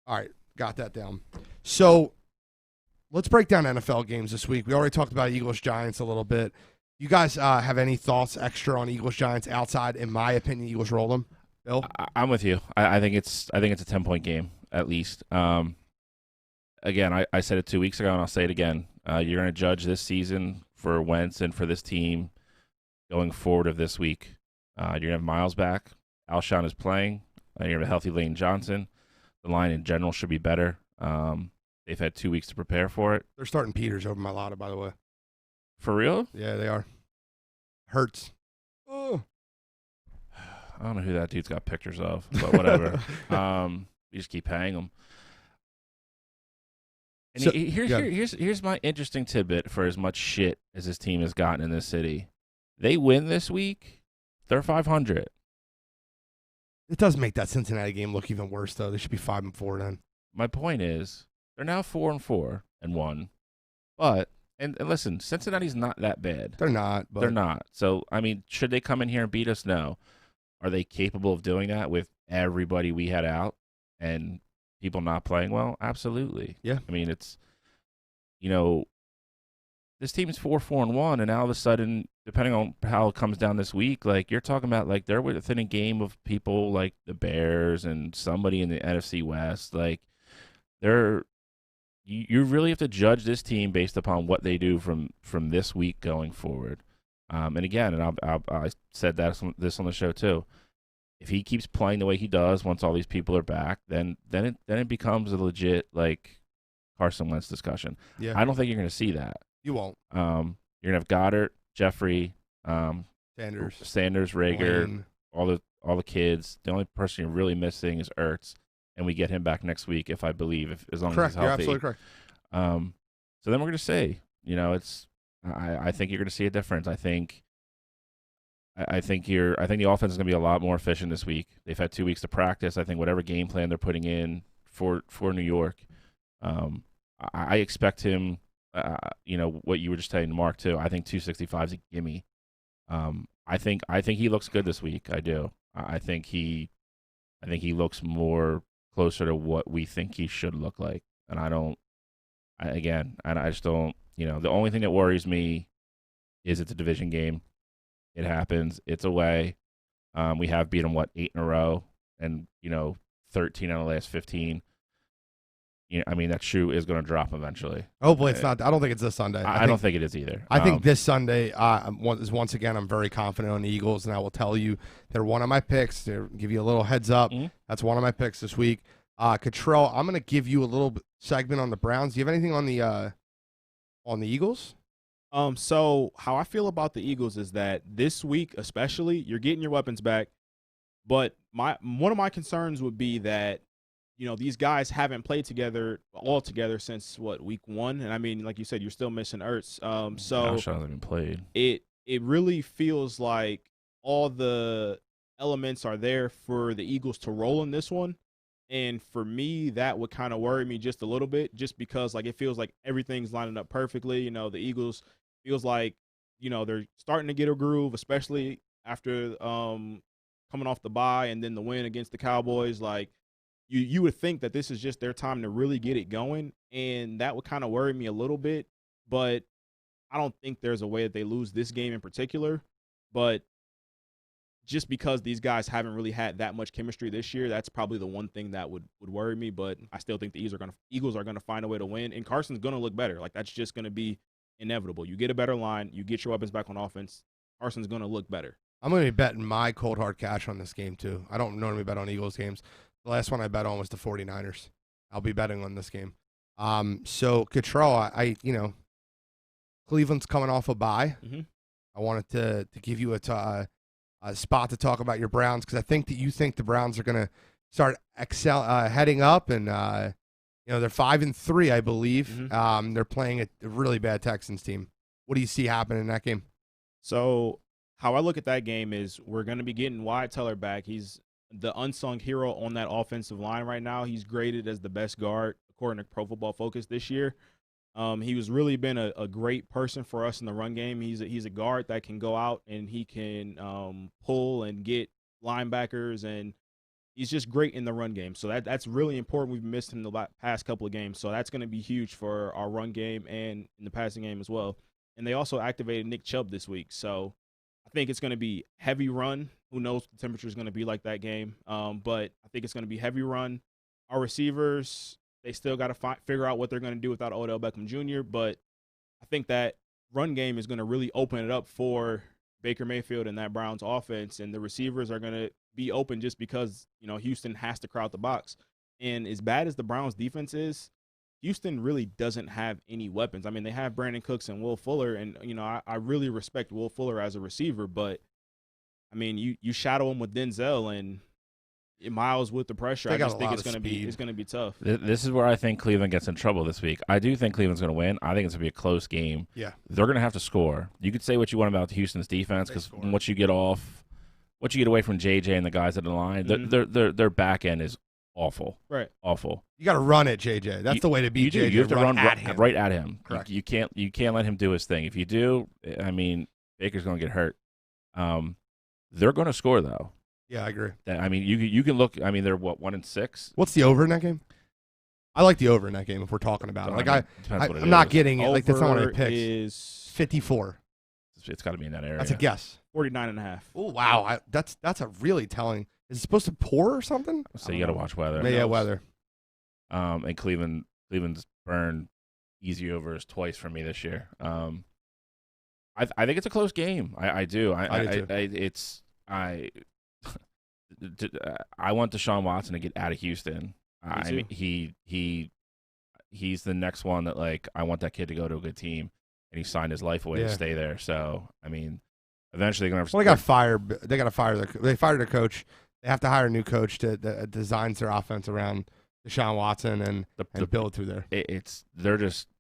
All right, got that down. So let's break down NFL games this week. We already talked about Eagles Giants a little bit. You guys have any thoughts extra on Eagles Giants outside? In my opinion, Eagles roll them. Bill, I'm with you. I think it's a 10-point game at least. Again, I said it 2 weeks ago, and I'll say it again. You're going to judge this season for Wentz and for this team going forward of this week. You're going to have Miles back. Alshon is playing. You're going to have a healthy Lane Johnson. The line in general should be better. They've had 2 weeks to prepare for it. they're starting Peters over Mailata, by the way. For real? Yeah, they are. Hurts. Oh. I don't know who that dude's got pictures of, but whatever. You just keep paying him. And So- here's my interesting tidbit for as much shit as this team has gotten in this city. They win this week, they're 500. It does make that Cincinnati game look even worse, though. They should be 5-4 then. My point is, they're now 4-4 and 1. But and listen, Cincinnati's not that bad. They're not. But They're not. So I mean, should they come in here and beat us? No. Are they capable of doing that with everybody we had out and people not playing well? Absolutely. Yeah. I mean, it's, this team's 4-4-1, and now all of a sudden, depending on how it comes down this week, like you're talking about, like they're within a game of people like the Bears and somebody in the NFC West. Like you really have to judge this team based upon what they do from this week going forward. And again, I said this on the show too. If he keeps playing the way he does once all these people are back, then it becomes a legit like Carson Wentz discussion. Yeah. I don't think you're going to see that. You won't. You're going to have Goddard, Jeffrey, Sanders, Rager, Lane. all the kids. The only person you're really missing is Ertz, and we get him back next week as long as he's healthy. You're absolutely correct. So then we're going to say, it's. I think you're going to see a difference. I think the offense is going to be a lot more efficient this week. They've had 2 weeks to practice. I think whatever game plan they're putting in for New York, I expect him. What you were just saying to Mark too. I think 265 is a gimme. I think he looks good this week. I do. I think he looks more closer to what we think he should look like. And I just don't. The only thing that worries me is it's a division game. It happens. It's away. We have beat them 8 in a row, and 13 out of the last 15. That shoe is going to drop eventually. Hopefully it's not. I don't think it's this Sunday. I don't think it is either. I think this Sunday is once again. I'm very confident on the Eagles, and I will tell you they're one of my picks. To give you a little heads up, That's one of my picks this week. Catrell, I'm going to give you a little segment on the Browns. Do you have anything on the Eagles? So how I feel about the Eagles is that this week, especially, you're getting your weapons back. But one of my concerns would be that, these guys haven't played all together since week 1, and I mean, like you said, you're still missing Ertz. So Alshon hasn't even played. It really feels like all the elements are there for the Eagles to roll in this one. And for me, that would kind of worry me just a little bit, just because it feels like everything's lining up perfectly. The Eagles feels like, they're starting to get a groove, especially after coming off the bye and then the win against the Cowboys. Like you would think that this is just their time to really get it going. And that would kind of worry me a little bit, but I don't think there's a way that they lose this game in particular. But just because these guys haven't really had that much chemistry this year, that's probably the one thing that would worry me. But I still think the Eagles are going to find a way to win, and Carson's going to look better. Like, that's just going to be inevitable. You get a better line, you get your weapons back on offense, Carson's going to look better. I'm going to be betting my cold hard cash on this game too. I don't normally bet on Eagles games. The last one I bet on was the 49ers. I'll be betting on this game. So Catrell, Cleveland's coming off a bye. Mm-hmm. I wanted to give you a spot to talk about your Browns, because I think that you think the Browns are going to start heading up, and they're 5-3, I believe. Mm-hmm. They're playing a really bad Texans team. What do you see happening in that game? So how I look at that game is we're going to be getting Wyatt Teller back. He's the unsung hero on that offensive line right now. He's graded as the best guard according to Pro Football Focus this year. He was really been a great person for us in the run game. He's a guard that can go out and he can pull and get linebackers, and he's just great in the run game. So that's really important. We've missed him the past couple of games, so that's going to be huge for our run game and in the passing game as well. and they also activated Nick Chubb this week. So I think it's going to be heavy run. Who knows what the temperature is going to be like that game? But I think it's going to be heavy run. Our receivers, they still got to figure out what they're going to do without Odell Beckham Jr., but I think that run game is going to really open it up for Baker Mayfield and that Browns offense, and the receivers are going to be open just because, Houston has to crowd the box. And as bad as the Browns defense is, Houston really doesn't have any weapons. I mean, they have Brandon Cooks and Will Fuller, and, I really respect Will Fuller as a receiver, but, I mean, you shadow him with Denzel and Miles with the pressure. I just think it's going to be tough. This is where I think Cleveland gets in trouble this week. I do think Cleveland's going to win. I think it's going to be a close game. Yeah. They're going to have to score. You could say what you want about Houston's defense because once you get away from JJ and the guys at the line, their back end is awful. Right. Awful. You got to run at JJ. That's the way to beat JJ. You have to run at him. right at him. Correct. You can't let him do his thing. If you do, I mean, Baker's going to get hurt. They're going to score though. Yeah, I agree. I mean, you can look. I mean, they're 1-6. What's the over in that game? I like the over in that game if we're talking about it. I'm not getting it. Like that's not what I picked. Is 54. It's got to be in that area. That's a guess. 49.5. Oh wow, that's a really telling. Is it supposed to pour or something? So you got to watch weather. Yeah, weather. And Cleveland's burned easy overs twice for me this year. I think it's a close game. I do. I want Deshaun Watson to get out of Houston. He's the next one that like I want that kid to go to a good team, and he signed his life away to stay there. So I mean, eventually they're gonna. Well, they got fired. They got to fire they fired their coach. They have to hire a new coach that designs their offense around Deshaun Watson and build through there.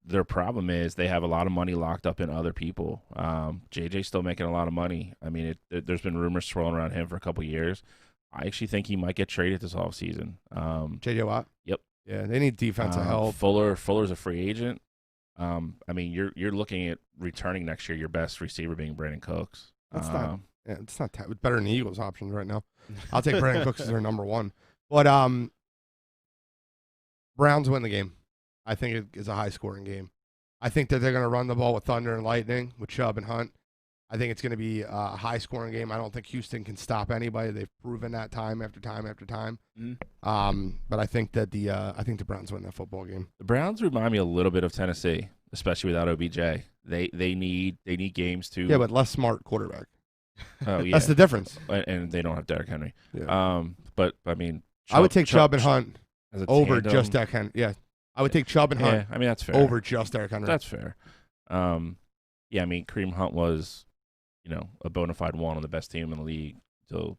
Their problem is they have a lot of money locked up in other people. JJ's still making a lot of money. I mean, there's been rumors swirling around him for a couple of years. I actually think he might get traded this offseason. JJ Watt? Yep. Yeah, they need defensive help. Fuller's a free agent. I mean, you're looking at returning next year, your best receiver being Brandon Cooks. It's not better than the Eagles' options right now. I'll take Brandon Cooks as their number one. But Browns win the game. I think it is a high-scoring game. I think that they're going to run the ball with thunder and lightning with Chubb and Hunt. I think it's going to be a high-scoring game. I don't think Houston can stop anybody. They've proven that time after time after time. But I think that the Browns win that football game. The Browns remind me a little bit of Tennessee, especially without OBJ. They need games to. Yeah, but less smart quarterback. Oh yeah, that's the difference. And they don't have Derrick Henry. Yeah. But I mean, I would take Chubb and Hunt over tandem. just Derrick Henry. Yeah, I would take Chubb and Hunt. Yeah, I mean that's fair. Over just Derrick Henry. That's fair. Yeah, I mean Kareem Hunt was, a bona fide one on the best team in the league until,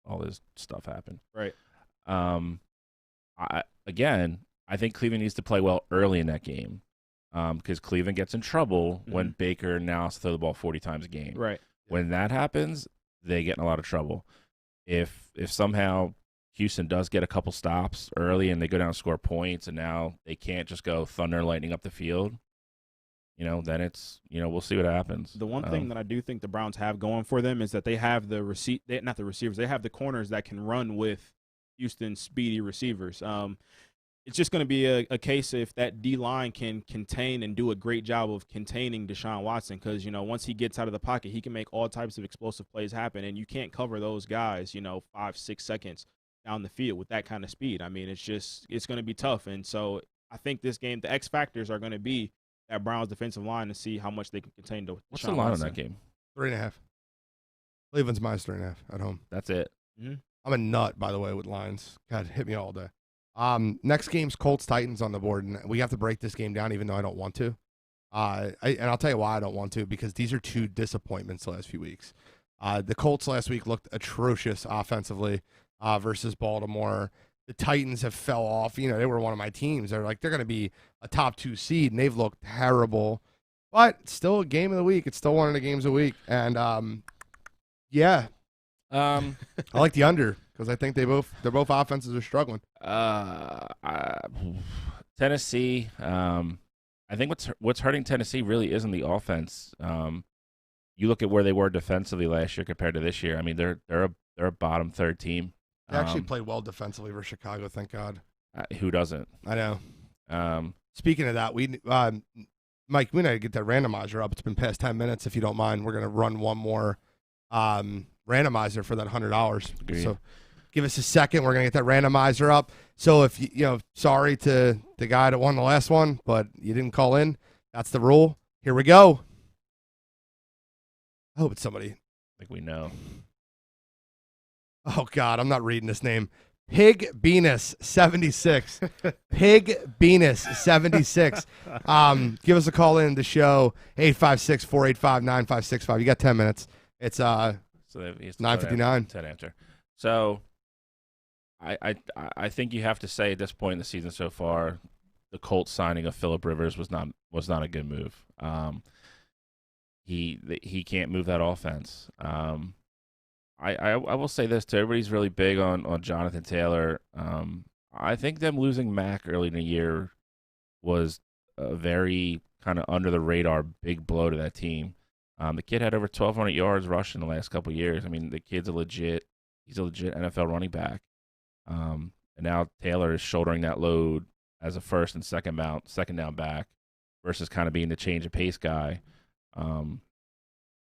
all this stuff happened. Right. I think Cleveland needs to play well early in that game, because Cleveland gets in trouble when Baker now has to throw the ball 40 times a game. Right. When that happens, they get in a lot of trouble. If somehow Houston does get a couple stops early and they go down and score points, and now they can't just go thunder and lightning up the field, then it's, we'll see what happens. The one thing that I do think the Browns have going for them is that they have they have the corners that can run with Houston's speedy receivers. It's just going to be a case if that D-line can contain and do a great job of containing Deshaun Watson, because, once he gets out of the pocket, he can make all types of explosive plays happen, and you can't cover those guys, 5-6 seconds down the field with that kind of speed. I mean, it's going to be tough. And so I think this game, the X factors are going to be that Browns defensive line to see how much they can contain Deshaun What's the line on that game? 3.5. Cleveland's minus 3.5 at home. That's it. Mm-hmm. I'm a nut, by the way, with lines. God, hit me all day. Next game's Colts-Titans on the board, and we have to break this game down even though I don't want to. And I'll tell you why I don't want to, because these are two disappointments the last few weeks. The Colts last week looked atrocious offensively versus Baltimore. The Titans have fell off. They were one of my teams. They're going to be a top 2 seed, and they've looked terrible. But it's still a game of the week. It's still one of the games of the week. And, I like the under because I think they're both offenses are struggling. Tennessee, I think what's hurting Tennessee really isn't the offense. You look at where they were defensively last year compared to this year. I mean, they're a bottom third team. They actually played well defensively for Chicago, thank God. Who doesn't? I know. Speaking of that, Mike, we need to get that randomizer up. It's been past 10 minutes. If you don't mind, we're going to run one more randomizer for that $100. Agreed. So give us a second. We're going to get that randomizer up. So if sorry to the guy that won the last one, but you didn't call in. That's the rule. Here we go. I hope it's somebody. I think we know. Oh, God, I'm not reading this name. Pig Venus 76. Pig Venus 76. Give us a call in the show, 856-485-9565. You got 10 minutes. It's 9:59. 10 after. So I think you have to say at this point in the season so far, the Colts signing of Phillip Rivers was not a good move. He can't move that offense. I will say this too. Everybody's really big on Jonathan Taylor. I think them losing Mack early in the year was a very kind of under the radar big blow to that team. The kid had over 1,200 yards rushing the last couple of years. I mean, the kid's he's a legit NFL running back. And now Taylor is shouldering that load as a first and second down back versus kind of being the change of pace guy.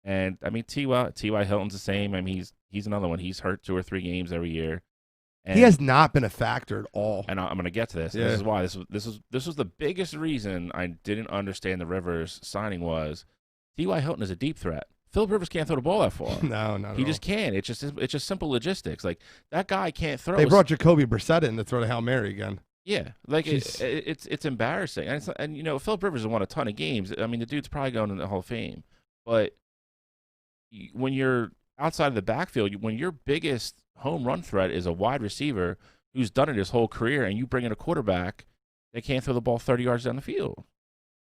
And I mean, T.Y. Hilton's the same. I mean, he's another one. He's hurt 2 or 3 games every year. And he has not been a factor at all. And I'm going to get to this. Yeah. This is why this was the biggest reason I didn't understand the Rivers signing was T.Y. Hilton is a deep threat. Phillip Rivers can't throw the ball that far. No, not at all. He just can't. It's just simple logistics. Like that guy can't throw. They brought Jacoby Brissett in to throw the Hail Mary again. Yeah, like it's embarrassing. And Phillip Rivers has won a ton of games. I mean, the dude's probably going in the Hall of Fame. But when you're outside of the backfield, when your biggest home run threat is a wide receiver who's done it his whole career, and you bring in a quarterback that can't throw the ball 30 yards down the field.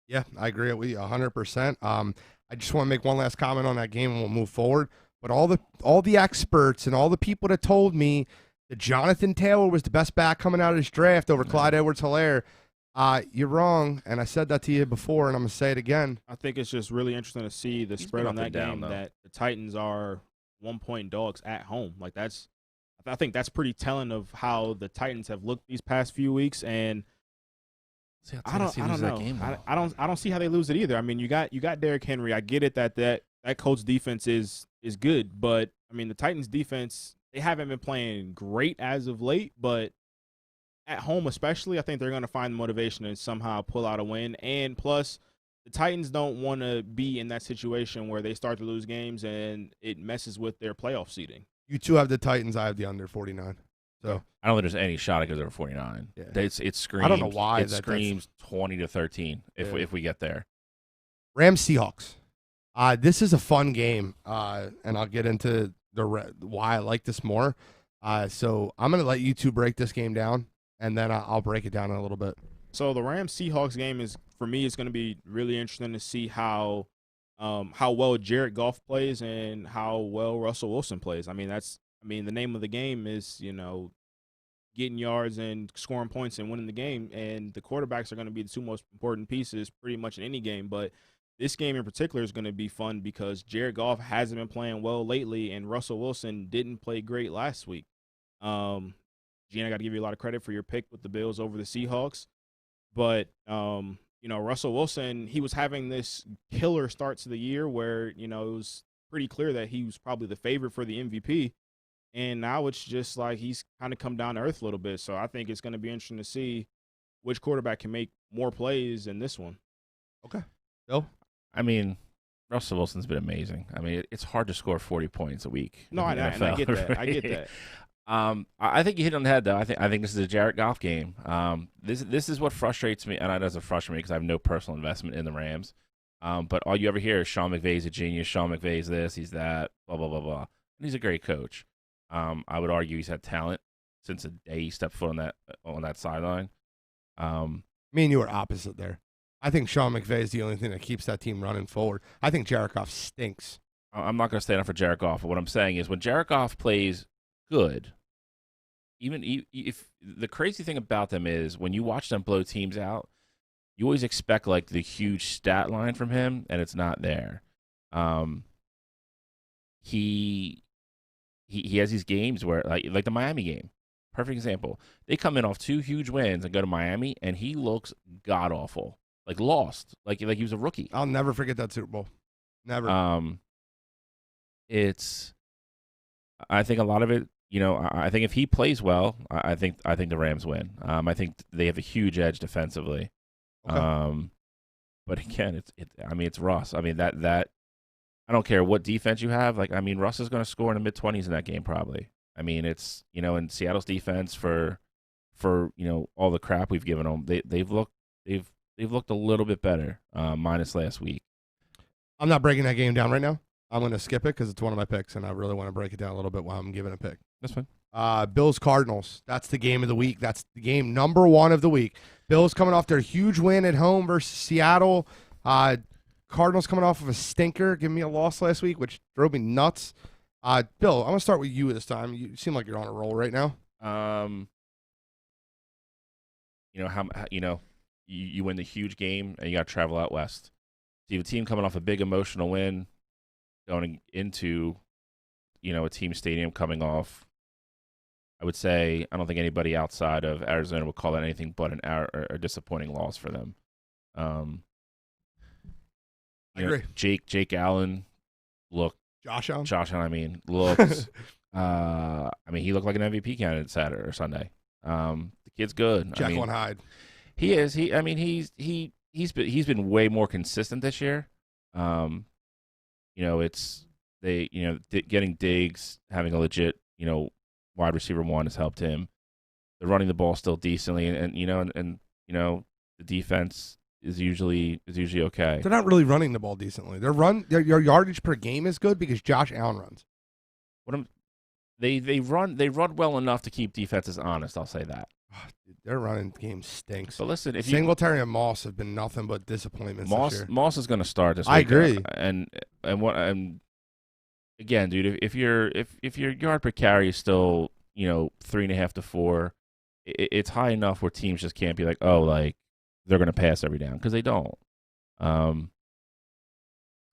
Yeah, I agree with you 100%. I just want to make one last comment on that game, and we'll move forward. But all the experts and all the people that told me that Jonathan Taylor was the best back coming out of this draft over Clyde Edwards-Helaire, you're wrong, and I said that to you before, and I'm going to say it again. I think it's just really interesting to see the spread on that game that the Titans are 1-point dogs at home. Like I think that's pretty telling of how the Titans have looked these past few weeks, and I don't know. I don't see how they lose it either. I mean, you got Derrick Henry. I get it that Colts defense is good, but I mean the Titans defense, they haven't been playing great as of late, but at home especially, I think they're going to find the motivation to somehow pull out a win. And plus, the Titans don't want to be in that situation where they start to lose games and it messes with their playoff seeding. You two have the Titans. I have the under 49. So I don't think there's any shot it goes over 49. Yeah. It screams. I don't know why. It screams 20-13 if we get there. Rams Seahawks. This is a fun game, and I'll get into why I like this more. So I'm going to let you two break this game down, and then I'll break it down in a little bit. So the Rams Seahawks game is, for me, it's going to be really interesting to see how well Jared Goff plays and how well Russell Wilson plays. I mean, the name of the game is, getting yards and scoring points and winning the game, and the quarterbacks are going to be the two most important pieces pretty much in any game. But this game in particular is going to be fun because Jared Goff hasn't been playing well lately, and Russell Wilson didn't play great last week. Gene, I got to give you a lot of credit for your pick with the Bills over the Seahawks. But, Russell Wilson, he was having this killer start to the year where, it was pretty clear that he was probably the favorite for the MVP. And now it's just like he's kind of come down to earth a little bit. So I think it's going to be interesting to see which quarterback can make more plays in this one. Okay. Bill? I mean, Russell Wilson's been amazing. I mean, it's hard to score 40 points a week. No, and I get that. I get that. I think you hit on the head, though. I think this is a Jared Goff game. This is what frustrates me, and it doesn't frustrate me because I have no personal investment in the Rams. But all you ever hear is Sean McVay's a genius. Sean McVay's this, he's that, blah, blah, blah, blah. And he's a great coach. I would argue he's had talent since the day he stepped foot on that sideline. Me and you are opposite there. I think Sean McVay is the only thing that keeps that team running forward. I think Jared Goff stinks. I'm not going to stand up for Jared Goff, but what I'm saying is when Jared Goff plays good, even if the crazy thing about them is when you watch them blow teams out, you always expect like the huge stat line from him, and it's not there. He has these games where like the Miami game, perfect example. They come in off 2 huge wins and go to Miami, and he looks god awful. lost, like he was a rookie. I'll never forget that Super Bowl. Never. I think a lot of it, I think if he plays well, I think the Rams win. I think they have a huge edge defensively. Okay. But again, it's Russ. I mean, that I don't care what defense you have. Like, I mean, Russ is going to score in the mid-20s in that game probably. I mean, it's, in Seattle's defense for all the crap we've given them, they've looked a little bit better, minus last week. I'm not breaking that game down right now. I'm going to skip it because it's one of my picks, and I really want to break it down a little bit while I'm giving a pick. That's fine. Bills-Cardinals. That's the game of the week. That's the game number 1 of the week. Bills coming off their huge win at home versus Seattle. Cardinals coming off of a stinker, giving me a loss last week, which drove me nuts. Bill, I'm going to start with you this time. You seem like you're on a roll right now. You win the huge game, and you got to travel out west. So you have a team coming off a big emotional win, going into, a team stadium coming off. I would say I don't think anybody outside of Arizona would call that anything but a disappointing loss for them. I agree. Jake Allen looked. Josh Allen, looked. He looked like an MVP candidate Saturday or Sunday. The kid's good. Jekyll and Hyde. He is. He's been way more consistent this year. Getting Diggs, having a legit, wide receiver 1 has helped him. They're running the ball still decently, and the defense is usually okay. They're not really running the ball decently. Their yardage per game is good because Josh Allen runs. They run well enough to keep defenses honest. I'll say that. Their running game stinks. But listen, if Singletary and Moss have been nothing but disappointments this year. Moss is going to start this week. I agree. And again, dude, if your yard per carry is still 3.5 to 4, it's high enough where teams just can't be like, oh, like they're going to pass every down, because they don't. I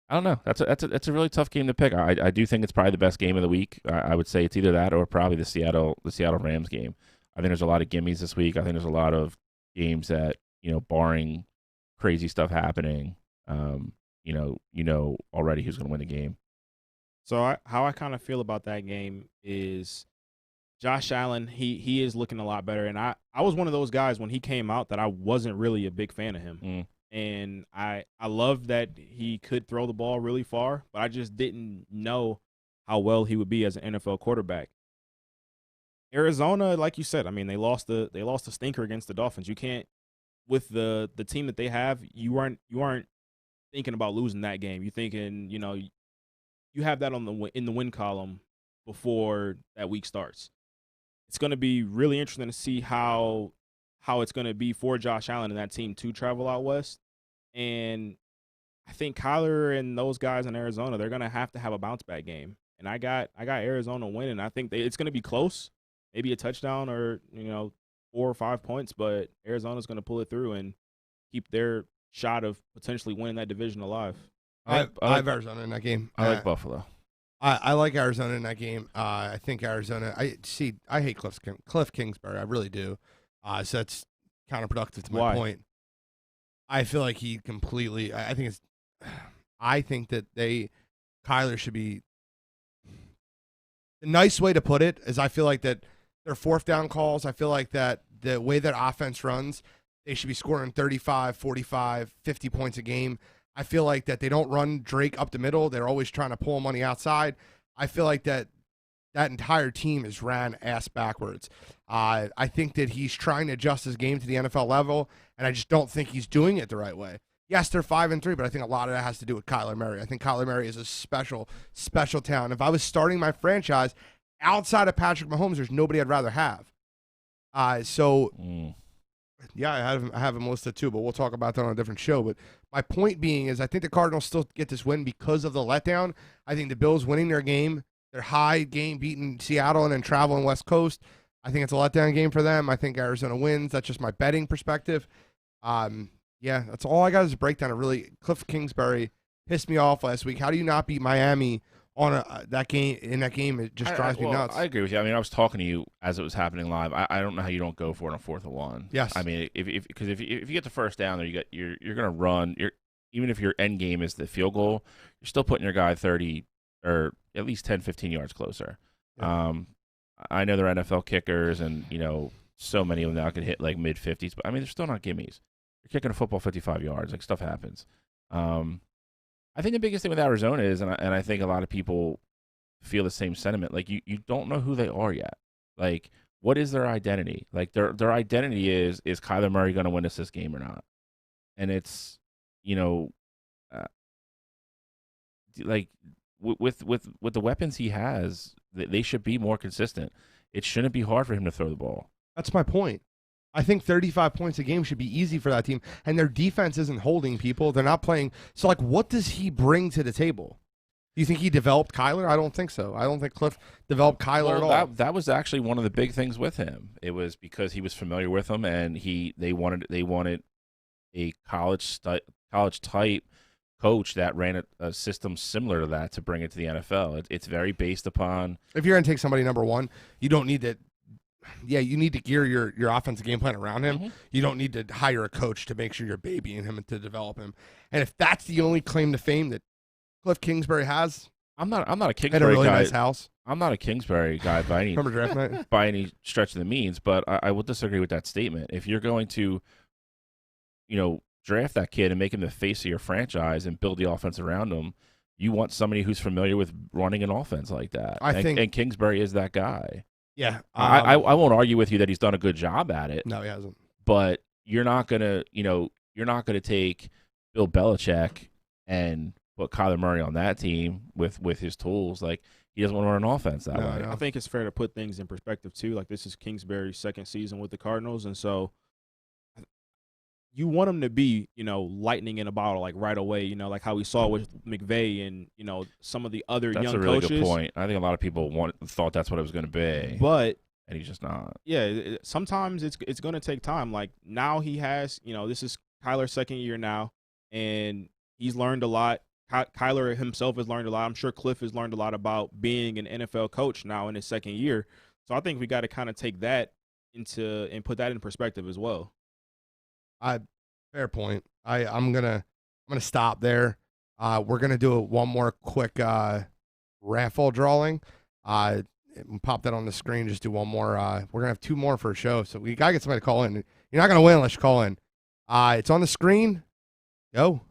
don't know. That's a really tough game to pick. I do think it's probably the best game of the week. I would say it's either that or probably the Seattle Rams game. I think there's a lot of gimmies this week. I think there's a lot of games that, barring crazy stuff happening, already who's going to win the game. So how I kind of feel about that game is Josh Allen, he is looking a lot better. And I was one of those guys when he came out that I wasn't really a big fan of him. And I love that he could throw the ball really far, but I just didn't know how well he would be as an NFL quarterback. Arizona, like you said, they lost the stinker against the Dolphins. You can't, with the team that they have, you aren't thinking about losing that game. You're thinking, you have that in the win column before that week starts. It's going to be really interesting to see how it's going to be for Josh Allen and that team to travel out west. And I think Kyler and those guys in Arizona, they're going to have a bounce back game. And I got Arizona winning. I think it's going to be close. Maybe a touchdown or, 4 or 5 points, but Arizona's going to pull it through and keep their shot of potentially winning that division alive. I have Arizona in that game. I like Buffalo. I like Arizona in that game. I think Arizona. I hate Cliff Kingsbury. I really do. So that's counterproductive to my point. I feel like he completely. I think that Kyler should be. The nice way to put it is, I feel like that their 4th down calls. I feel like that the way that offense runs, they should be scoring 35, 45, 50 points a game. I feel like that they don't run Drake up the middle. They're always trying to pull him on the outside. I feel like that entire team is ran ass backwards. I think that he's trying to adjust his game to the NFL level, and I just don't think he's doing it the right way. Yes, they're 5-3, but I think a lot of that has to do with Kyler Murray. I think Kyler Murray is a special, special talent. If I was starting my franchise outside of Patrick Mahomes, there's nobody I'd rather have. Yeah, I have him listed too, but we'll talk about that on a different show. But my point being is, I think the Cardinals still get this win because of the letdown. I think the Bills winning their game, their high game, beating Seattle and then traveling West Coast, I think it's a letdown game for them. I think Arizona wins. That's just my betting perspective. Yeah, that's all I got as a breakdown. Cliff Kingsbury pissed me off last week. How do you not beat Miami on that game. It just drives me nuts. I agree with you. I mean, I was talking to you as it was happening live. I don't know how you don't go for it on 4th and 1. Yes. I mean, if you get the first down there, you're going to run. Even if your end game is the field goal, you're still putting your guy 30 or at least 10, 15 yards closer. Yeah. I know they're NFL kickers, and so many of them now can hit like mid-50s, but I mean, they're still not gimmies. You're kicking a football 55 yards, like stuff happens. I think the biggest thing with Arizona is, and I think a lot of people feel the same sentiment. Like you don't know who they are yet. Like, what is their identity? Like their identity is Kyler Murray going to win us this game or not? And it's like with the weapons he has, they should be more consistent. It shouldn't be hard for him to throw the ball. That's my point. I think 35 points a game should be easy for that team, and their defense isn't holding people. They're not playing. So, like, what does he bring to the table? Do you think he developed Kyler? I don't think so. I don't think Cliff developed Kyler at all. That was actually one of the big things with him. It was because he was familiar with him, and they wanted a college type coach that ran a system similar to that to bring it to the NFL. It's very based upon. If you're going to take somebody number one, you don't need to. Yeah, you need to gear your offensive game plan around him. Mm-hmm. You don't need to hire a coach to make sure you're babying him and to develop him. And if that's the only claim to fame that Cliff Kingsbury has, I'm not a Kingsbury had a really guy. Nice house. I'm not a Kingsbury guy by any draft night? By any stretch of the means, but I will disagree with that statement. If you're going to, draft that kid and make him the face of your franchise and build the offense around him, you want somebody who's familiar with running an offense like that. And Kingsbury is that guy. Yeah, I won't argue with you that he's done a good job at it. No, he hasn't. But you're not gonna take Bill Belichick and put Kyler Murray on that team with his tools. Like, he doesn't want to run an offense that way. I think it's fair to put things in perspective too. Like, this is Kingsbury's second season with the Cardinals, and so you want him to be, lightning in a bottle, like right away, like how we saw with McVay and, some of the other young coaches. That's a really good point. I think a lot of people thought that's what it was going to be. But and he's just not. Yeah, sometimes it's going to take time. Like, now he has, this is Kyler's second year now, and he's learned a lot. Kyler himself has learned a lot. I'm sure Cliff has learned a lot about being an NFL coach now in his second year. So I think we got to kind of take that and put that in perspective as well. Fair point. I'm gonna stop there. We're gonna do one more quick raffle drawing. Pop that on the screen. Just do one more. We're gonna have two more for a show, so we gotta get somebody to call in. You're not gonna win unless you call in. It's on the screen. Go.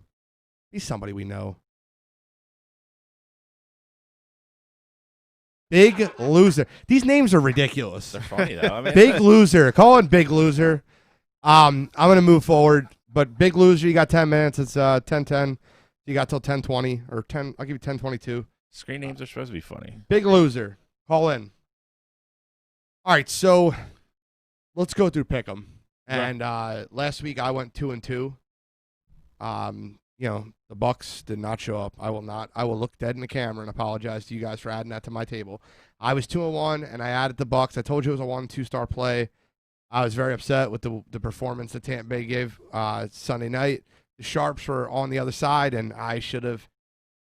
Be somebody we know. Big Loser. These names are ridiculous. They're funny though. I mean, Big Loser. Call in Big Loser. I'm gonna move forward, but Big Loser, you got 10 minutes. It's 10:10. You got till 10:20 or 10. I'll give you 10:22. Screen names are supposed to be funny. Big Loser. Call in. All right, so let's go through PICKEM. And last week I went 2-2. The Bucks did not show up. I will look dead in the camera and apologize to you guys for adding that to my table. I was 2-1, and I added the Bucks. I told you it was a 1-2 star play. I was very upset with the performance that Tampa Bay gave Sunday night. The Sharps were on the other side, and I should have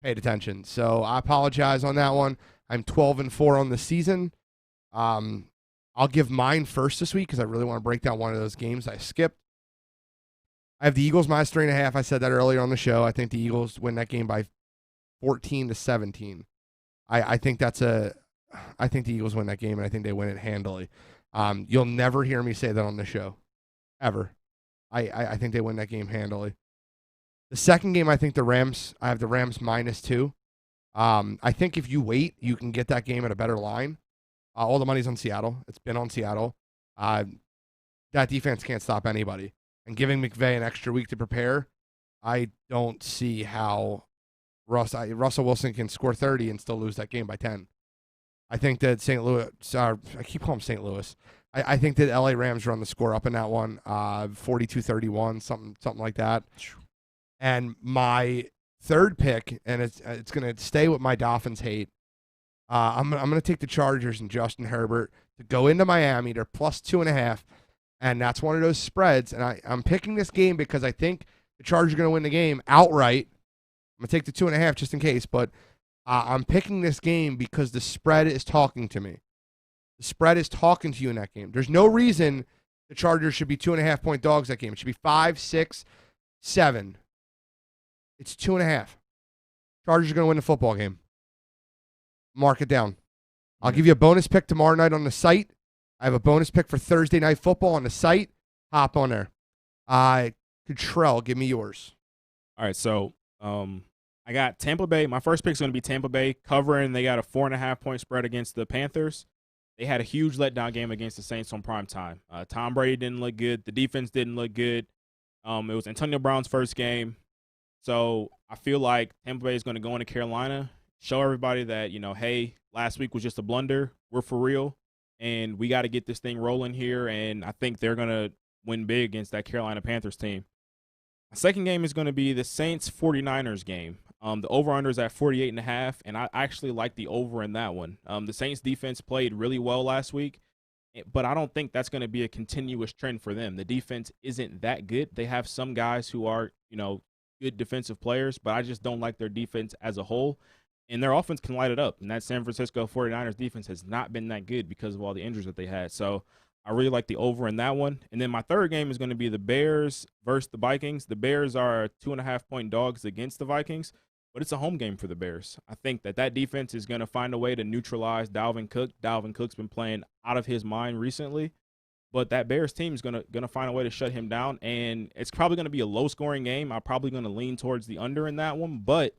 paid attention. So I apologize on that one. I'm 12-4 on the season. I'll give mine first this week because I really want to break down one of those games I skipped. I have the Eagles minus 3.5. I said that earlier on the show. I think the Eagles win that game by 14-17. I think the Eagles win that game, and I think they win it handily. You'll never hear me say that on the show, ever. I think they win that game handily. The second game, I have the Rams -2. I think if you wait, you can get that game at a better line. All the money's on Seattle. It's been on Seattle. That defense can't stop anybody. And giving McVay an extra week to prepare, I don't see how Russell Wilson can score 30 and still lose that game by 10. I think that St. Louis, I keep calling them St. Louis. I think that LA Rams run the score up in that one, 42-31, something like that. And my third pick, and it's going to stay with my Dolphins hate. I'm going to take the Chargers and Justin Herbert to go into Miami. They're plus 2.5, and that's one of those spreads. And I'm picking this game because I think the Chargers are going to win the game outright. I'm going to take the 2.5 just in case, but I'm picking this game because the spread is talking to me. The spread is talking to you in that game. There's no reason the Chargers should be 2.5-point dogs that game. It should be 5, 6, 7. It's 2.5. Chargers are going to win the football game. Mark it down. I'll give you a bonus pick tomorrow night on the site. I have a bonus pick for Thursday Night Football on the site. Hop on there. Catrell, give me yours. All right, so I got Tampa Bay. My first pick is going to be Tampa Bay covering. They got a 4.5-point spread against the Panthers. They had a huge letdown game against the Saints on prime time. Tom Brady didn't look good. The defense didn't look good. It was Antonio Brown's first game. So I feel like Tampa Bay is going to go into Carolina, show everybody that, hey, last week was just a blunder. We're for real, and we got to get this thing rolling here, and I think they're going to win big against that Carolina Panthers team. My second game is going to be the Saints-49ers game. The over-under is at 48.5, and I actually like the over in that one. The Saints defense played really well last week, but I don't think that's going to be a continuous trend for them. The defense isn't that good. They have some guys who are, good defensive players, but I just don't like their defense as a whole. And their offense can light it up. And that San Francisco 49ers defense has not been that good because of all the injuries that they had. So I really like the over in that one. And then my third game is going to be the Bears versus the Vikings. The Bears are 2.5-point dogs against the Vikings, but it's a home game for the Bears. I think that defense is going to find a way to neutralize Dalvin Cook. Dalvin Cook's been playing out of his mind recently. But that Bears team is gonna find a way to shut him down, and it's probably going to be a low-scoring game. I'm probably going to lean towards the under in that one, but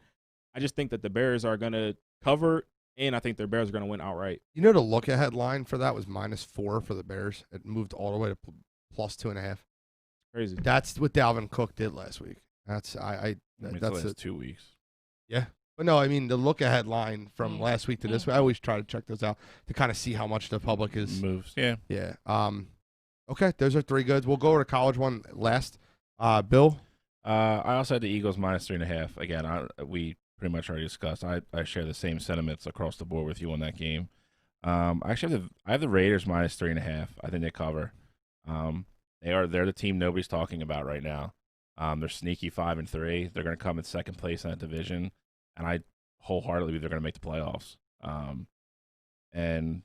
I just think that the Bears are going to cover, and I think the Bears are going to win outright. The look-ahead line for that was -4 for the Bears. It moved all the way to plus 2.5. Crazy. That's what Dalvin Cook did last week. That's that's 2 weeks. Yeah. But no, I mean, the look-ahead line from last week to this week, I always try to check those out to kind of see how much the public is. Moves. Yeah. Yeah. Okay, those are 3 goods. We'll go over to college one last. Bill? I also had the Eagles -3.5. Again, we pretty much already discussed. I share the same sentiments across the board with you on that game. I have the Raiders -3.5. I think they cover. They're the team nobody's talking about right now. They're sneaky 5-3. They're going to come in second place in that division, and I wholeheartedly believe they're going to make the playoffs. And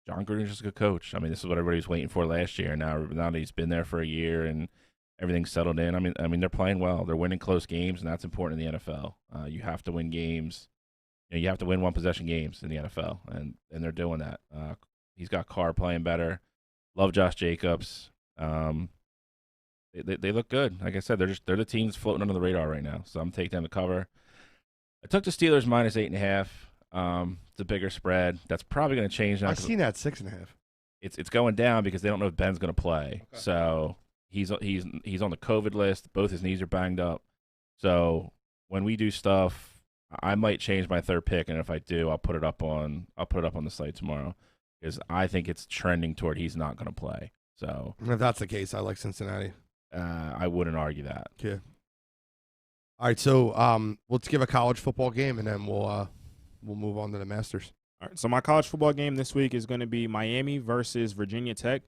John Gruden's just a good coach. I mean, this is what everybody was waiting for last year. Now that he's been there for a year and everything's settled in, I mean, they're playing well. They're winning close games, and that's important in the NFL. You have to win games. You have to win one-possession games in the NFL, and they're doing that. He's got Carr playing better. Love Josh Jacobs. They look good. Like I said, they're the teams floating under the radar right now. So I'm taking them to cover. I took the Steelers -8.5. It's a bigger spread. That's probably going to change now. I've seen that 6.5. It's going down because they don't know if Ben's going to play. Okay. So he's on the COVID list. Both his knees are banged up. So when we do stuff, I might change my third pick, and if I do, I'll put it up on the site tomorrow because I think it's trending toward he's not going to play. So if that's the case, I like Cincinnati. I wouldn't argue that. Yeah. All right, so let's give a college football game, and then we'll move on to the Masters. All right, so my college football game this week is going to be Miami versus Virginia Tech.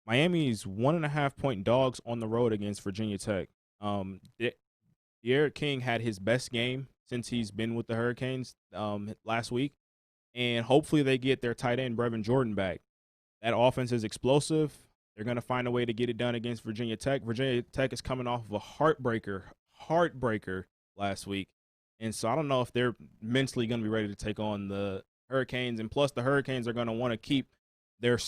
Miami's 1.5-point dogs on the road against Virginia Tech. De'Aaron King had his best game since he's been with the Hurricanes last week, and hopefully they get their tight end Brevin Jordan back. That offense is explosive. They're going to find a way to get it done against Virginia Tech. Virginia Tech is coming off of a heartbreaker last week. And so I don't know if they're mentally going to be ready to take on the Hurricanes. And plus the Hurricanes are going to want to keep their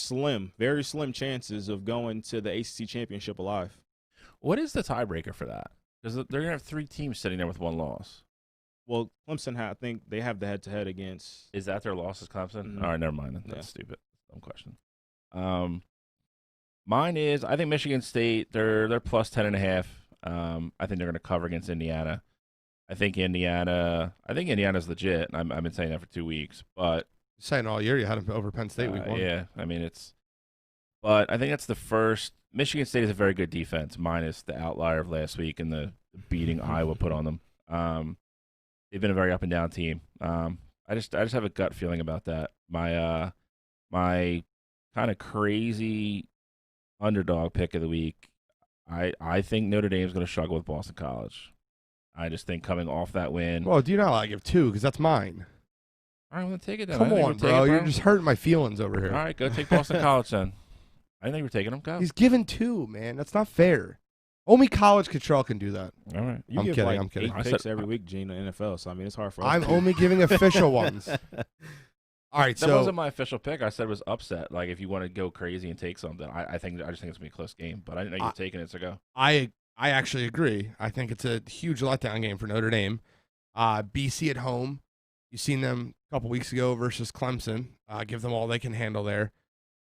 very slim chances of going to the ACC championship alive. What is the tiebreaker for that? Because they're going to have 3 teams sitting there with 1 loss. Well, Clemson, I think they have the head-to-head against. Is that their loss is Clemson? Mm-hmm. All right, never mind. That's stupid. Dumb question. Mine is, I think Michigan State, they're plus 10.5. I think they're going to cover against Indiana. I think Indiana's legit. I've been saying that for 2 weeks, but saying all year you had them over Penn State week 1. Yeah, I mean but I think that's the first. Michigan State is a very good defense, minus the outlier of last week and the beating Iowa put on them. They've been a very up and down team. I just have a gut feeling about that. My kind of crazy underdog pick of the week. I think Notre Dame is going to struggle with Boston College. I just think coming off that win. Well, do you not like give 2 because that's mine? All right, well, then take it then. Come on, bro. You're just hurting my feelings over here. All right, go take Boston College then. I didn't think you were taking them. Go. He's given 2, man. That's not fair. Only College Catrell can do that. All right. You I'm give kidding. like I'm kidding. 8 picks every week, Gene, in the NFL. So I mean, it's hard for us. I'm only giving official ones. All right, that so wasn't my official pick. I said it was upset. Like if you want to go crazy and take something, I just think it's gonna be a close game. But I didn't know you were taking it. So go. I actually agree. I think it's a huge letdown game for Notre Dame. BC at home. You've seen them a couple weeks ago versus Clemson. Give them all they can handle there.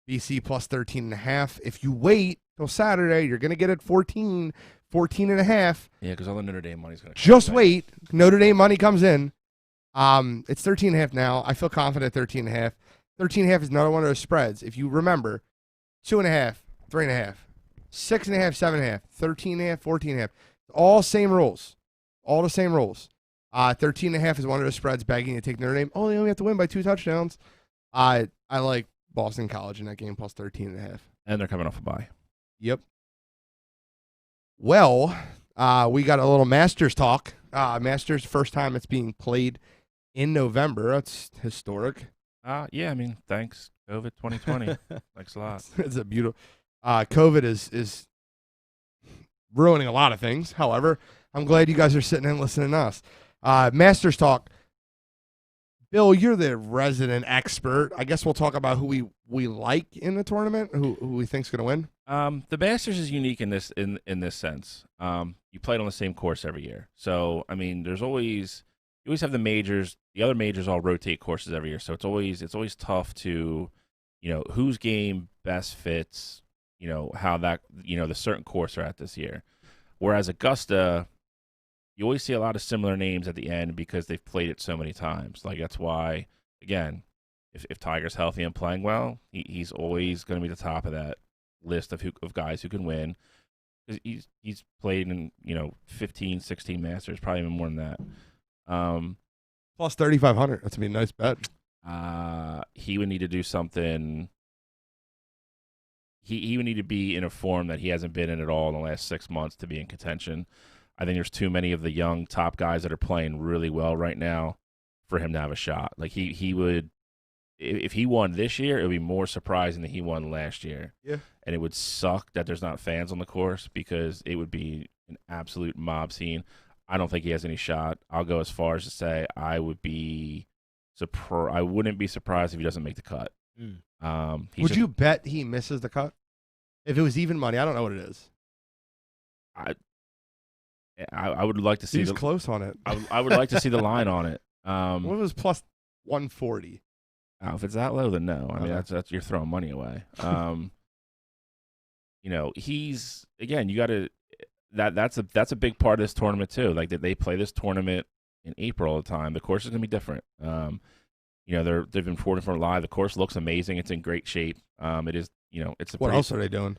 BC plus 13.5. If you wait till Saturday, you're going to get it 14.5. Yeah, because all the Notre Dame money's going to Just wait. Notre Dame money comes in. It's 13.5 now. I feel confident 13.5. 13.5 is another one of those spreads. If you remember, 2.5, 3.5, 6.5, 7.5, 13.5, 14.5. All same rules. All the same rules. 13.5 is one of those spreads begging to take Notre Dame. Oh, they only have to win by 2 touchdowns. I like Boston College in that game plus 13.5. And they're coming off a bye. Yep. Well, we got a little Masters talk. Masters, first time it's being played in November. That's historic. Yeah, I mean, thanks, COVID 2020. Thanks a lot. It's a beautiful. COVID is ruining a lot of things. However, I'm glad you guys are sitting and listening to us. Masters talk. Bill, you're the resident expert. I guess we'll talk about who we like in the tournament, who we think's going to win. The Masters is unique in this sense. You play it on the same course every year. So, I mean, you always have the majors. The other majors all rotate courses every year. So it's always tough to, whose game best fits, how that, the certain course are at this year. Whereas Augusta, you always see a lot of similar names at the end because they've played it so many times. Like that's why, again, if Tiger's healthy and playing well, he's always going to be the top of that list of guys who can win. Because he's played in 15, 16 Masters, probably even more than that. Plus 3,500. That's gonna be a nice bet. He would need to do something. He would need to be in a form that he hasn't been in at all in the last 6 months to be in contention. I think there's too many of the young top guys that are playing really well right now for him to have a shot. Like he would, if he won this year, it would be more surprising that he won last year. Yeah. And it would suck that there's not fans on the course because it would be an absolute mob scene. I don't think he has any shot. I'll go as far as to say I wouldn't be surprised if he doesn't make the cut. Would you bet he misses the cut? If it was even money, I don't know what it is. I would like to see. He's close on it. I would like to see the line on it. What was plus 140? If it's that low, then no. I mean, that's you're throwing money away. He's again. You got to that's a big part of this tournament too. Like they play this tournament in April all the time. The course is gonna be different. They've been pouring for live. The course looks amazing. It's in great shape. It is. It's What else are they doing?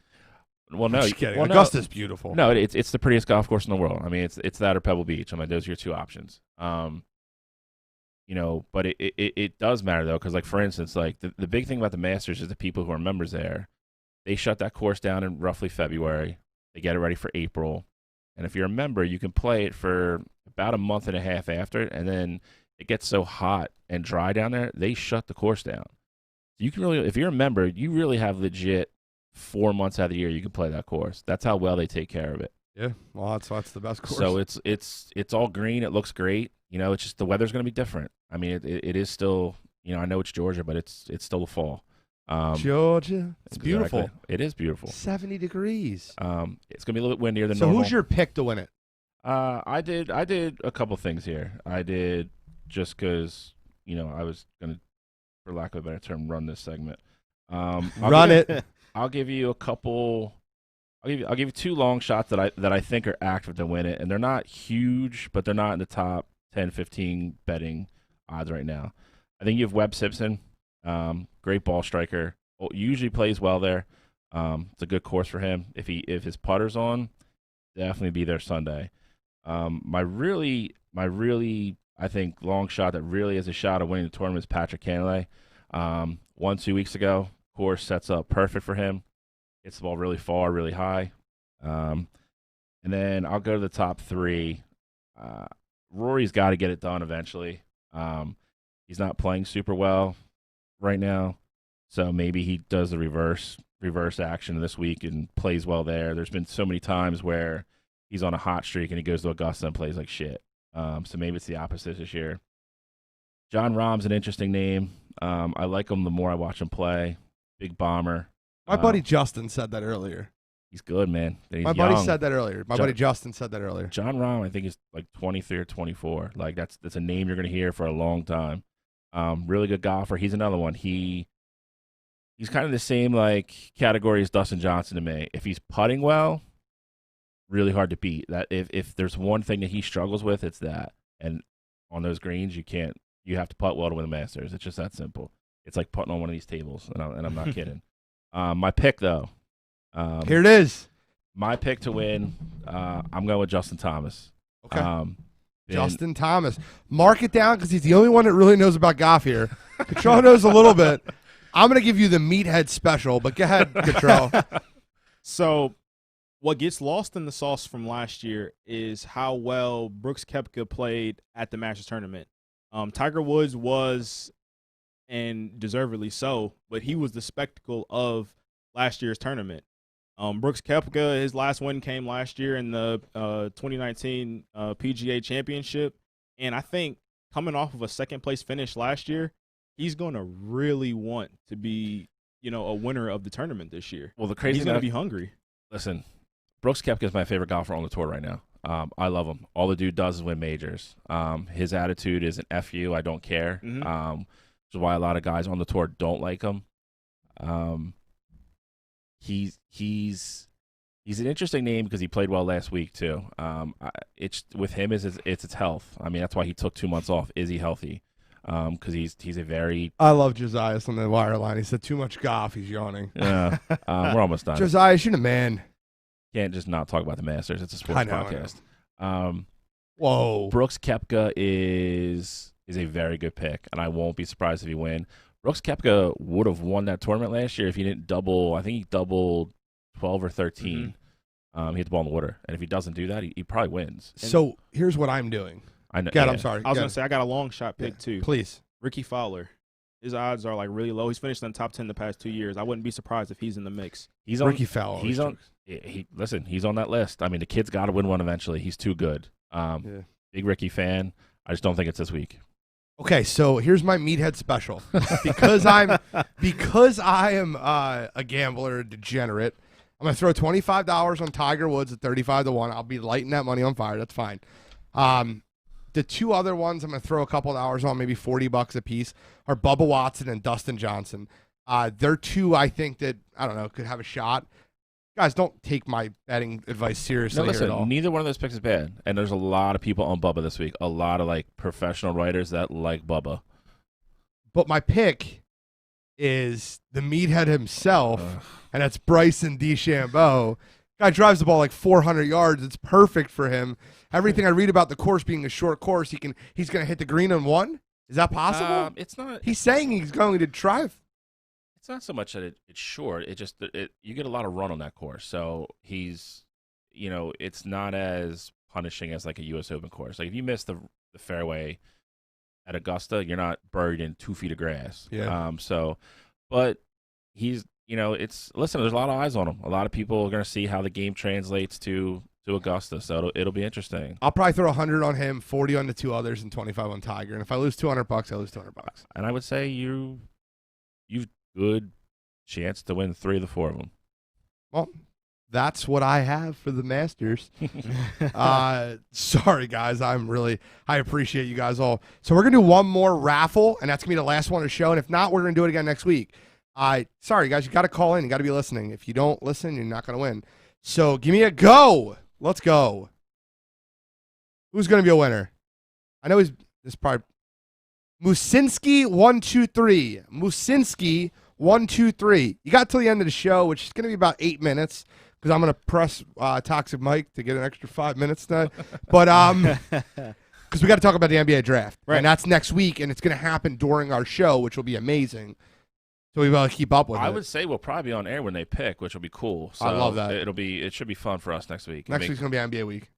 Well, no, just kidding. Well, Augusta's beautiful. No, it's the prettiest golf course in the world. I mean, it's that or Pebble Beach. I mean, those are your two options. But it does matter though, because like for instance, like the big thing about the Masters is the people who are members there. They shut that course down in roughly February. They get it ready for April, and if you're a member, you can play it for about a month and a half after, and then it gets so hot and dry down there, they shut the course down. You can really, if you're a member, you really have legit 4 months out of the year you can play that course. That's how well they take care of it. Yeah, well, that's the best course. So it's all green. It looks great. It's just the weather's going to be different. I mean, it is still. I know it's Georgia, but it's still the fall. Georgia, it's beautiful. It is beautiful. 70 degrees. It's going to be a little bit windier than so normal. So who's your pick to win it? I did a couple things here. I did just because I was going to, for lack of a better term, run this segment. Run it. I'll give you a couple. I'll give you two long shots that I think are active to win it, and they're not huge, but they're not in the top 10, 15 betting odds right now. I think you have Webb Simpson, great ball striker, usually plays well there. It's a good course for him. If his putter's on, definitely be there Sunday. My really I think long shot that really has a shot of winning the tournament is Patrick Cantlay. 1-2 weeks ago, course sets up perfect for him. Hits the ball really far, really high. And then I'll go to the top three. Rory's got to get it done eventually. He's not playing super well right now, so maybe he does the reverse action this week and plays well there. There's been so many times where he's on a hot streak and he goes to Augusta and plays like shit. So maybe it's the opposite this year. John Rahm's an interesting name. I like him the more I watch him play. Big bomber. My buddy Justin said that earlier. He's good, man. He's My buddy said that earlier. My buddy Justin said that earlier. John Rahm, I think, is like 23 or 24. Like that's a name you're going to hear for a long time. Really good golfer. He's another one. He's kind of the same like category as Dustin Johnson to me. If he's putting well, really hard to beat. That if there's one thing that he struggles with, it's that. And on those greens, you have to putt well to win the Masters. It's just that simple. It's like putting on one of these tables, and I'm not kidding. My pick though. Here it is. My pick to win. I'm going with Justin Thomas. Okay. Justin Thomas. Mark it down because he's the only one that really knows about golf here. Catrell knows a little bit. I'm going to give you the meathead special, but go ahead, Catrell. So what gets lost in the sauce from last year is how well Brooks Koepka played at the Masters tournament. Tiger Woods was, and deservedly so, but he was the spectacle of last year's tournament. Brooks Koepka, his last win came last year in the 2019 PGA Championship, and I think coming off of a second-place finish last year, he's going to really want to be, a winner of the tournament this year. Well, he's going to be hungry. Listen, Brooks Koepka is my favorite golfer on the tour right now. I love him. All the dude does is win majors. His attitude is an F you, I don't care. Mm-hmm. Which is why a lot of guys on the tour don't like him. He's an interesting name because he played well last week too. It's with him it's his health. I mean, that's why he took 2 months off. Is he healthy? Because he's a very. I love Josiah on the wire line. He said too much golf. He's yawning. Yeah, we're almost done. Josiah, you're the man. Can't just not talk about the Masters. It's a sports podcast. Whoa. Brooks Koepka is a very good pick, and I won't be surprised if he win. Brooks Koepka would have won that tournament last year if he didn't double. I think he doubled 12 or 13. He hit the ball in the water, and if he doesn't do that, he probably wins. So here's what I'm doing. I know. God, I'm sorry. I was going to say I got a long shot pick too. Please, Ricky Fowler. His odds are like really low. He's finished in the top 10 the past 2 years. I wouldn't be surprised if he's in the mix. He's on Ricky Fowler. He's on. He's on that list. I mean, the kid's got to win one eventually. He's too good. Big Ricky fan. I just don't think it's this week. Okay, so here's my meathead special. because I am a gambler degenerate, I'm gonna throw $25 on Tiger Woods at 35-1. I'll be lighting that money on fire. That's fine. The two other ones I'm gonna throw a couple of hours on, maybe $40 a piece, are Bubba Watson and Dustin Johnson. They're two I think that could have a shot. Guys, don't take my betting advice seriously. No, listen, here at all. neither one of those picks is bad. And there's a lot of people on Bubba this week. A lot of professional writers that like Bubba. But my pick is the meathead himself, and that's Bryson DeChambeau. Guy drives the ball like 400 yards. It's perfect for him. Everything I read about the course being a short course, he's going to hit the green on one. Is that possible? It's not. He's saying he's going to drive. It's not so much that it's short. It just you get a lot of run on that course. So he's, it's not as punishing as like a U.S. Open course. Like if you miss the fairway at Augusta, you're not buried in 2 feet of grass. Yeah. But he's, listen, there's a lot of eyes on him. A lot of people are going to see how the game translates to Augusta. So it'll be interesting. I'll probably throw 100 on him, 40 on the two others, and 25 on Tiger. And if I lose $200, I lose $200. And I would say you've good chance to win 3 of the 4 of them. Well, that's what I have for the Masters. Sorry, guys. I appreciate you guys all. So we're going to do one more raffle, and that's going to be the last one of the show. And if not, we're going to do it again next week. Sorry, guys. You got to call in. You got to be listening. If you don't listen, you're not going to win. So give me a go. Let's go. Who's going to be a winner? I know this probably Musinski 123. Musinski 123. You got till the end of the show, which is going to be about 8 minutes, because I'm going to press Toxic Mike to get an extra 5 minutes tonight. But because we got to talk about the NBA draft, right? And that's next week, and it's going to happen during our show, which will be amazing. So we got to keep up with it. I would say we'll probably be on air when they pick, which will be cool. So I love that. It should be fun for us next week. Next week's going to be NBA week.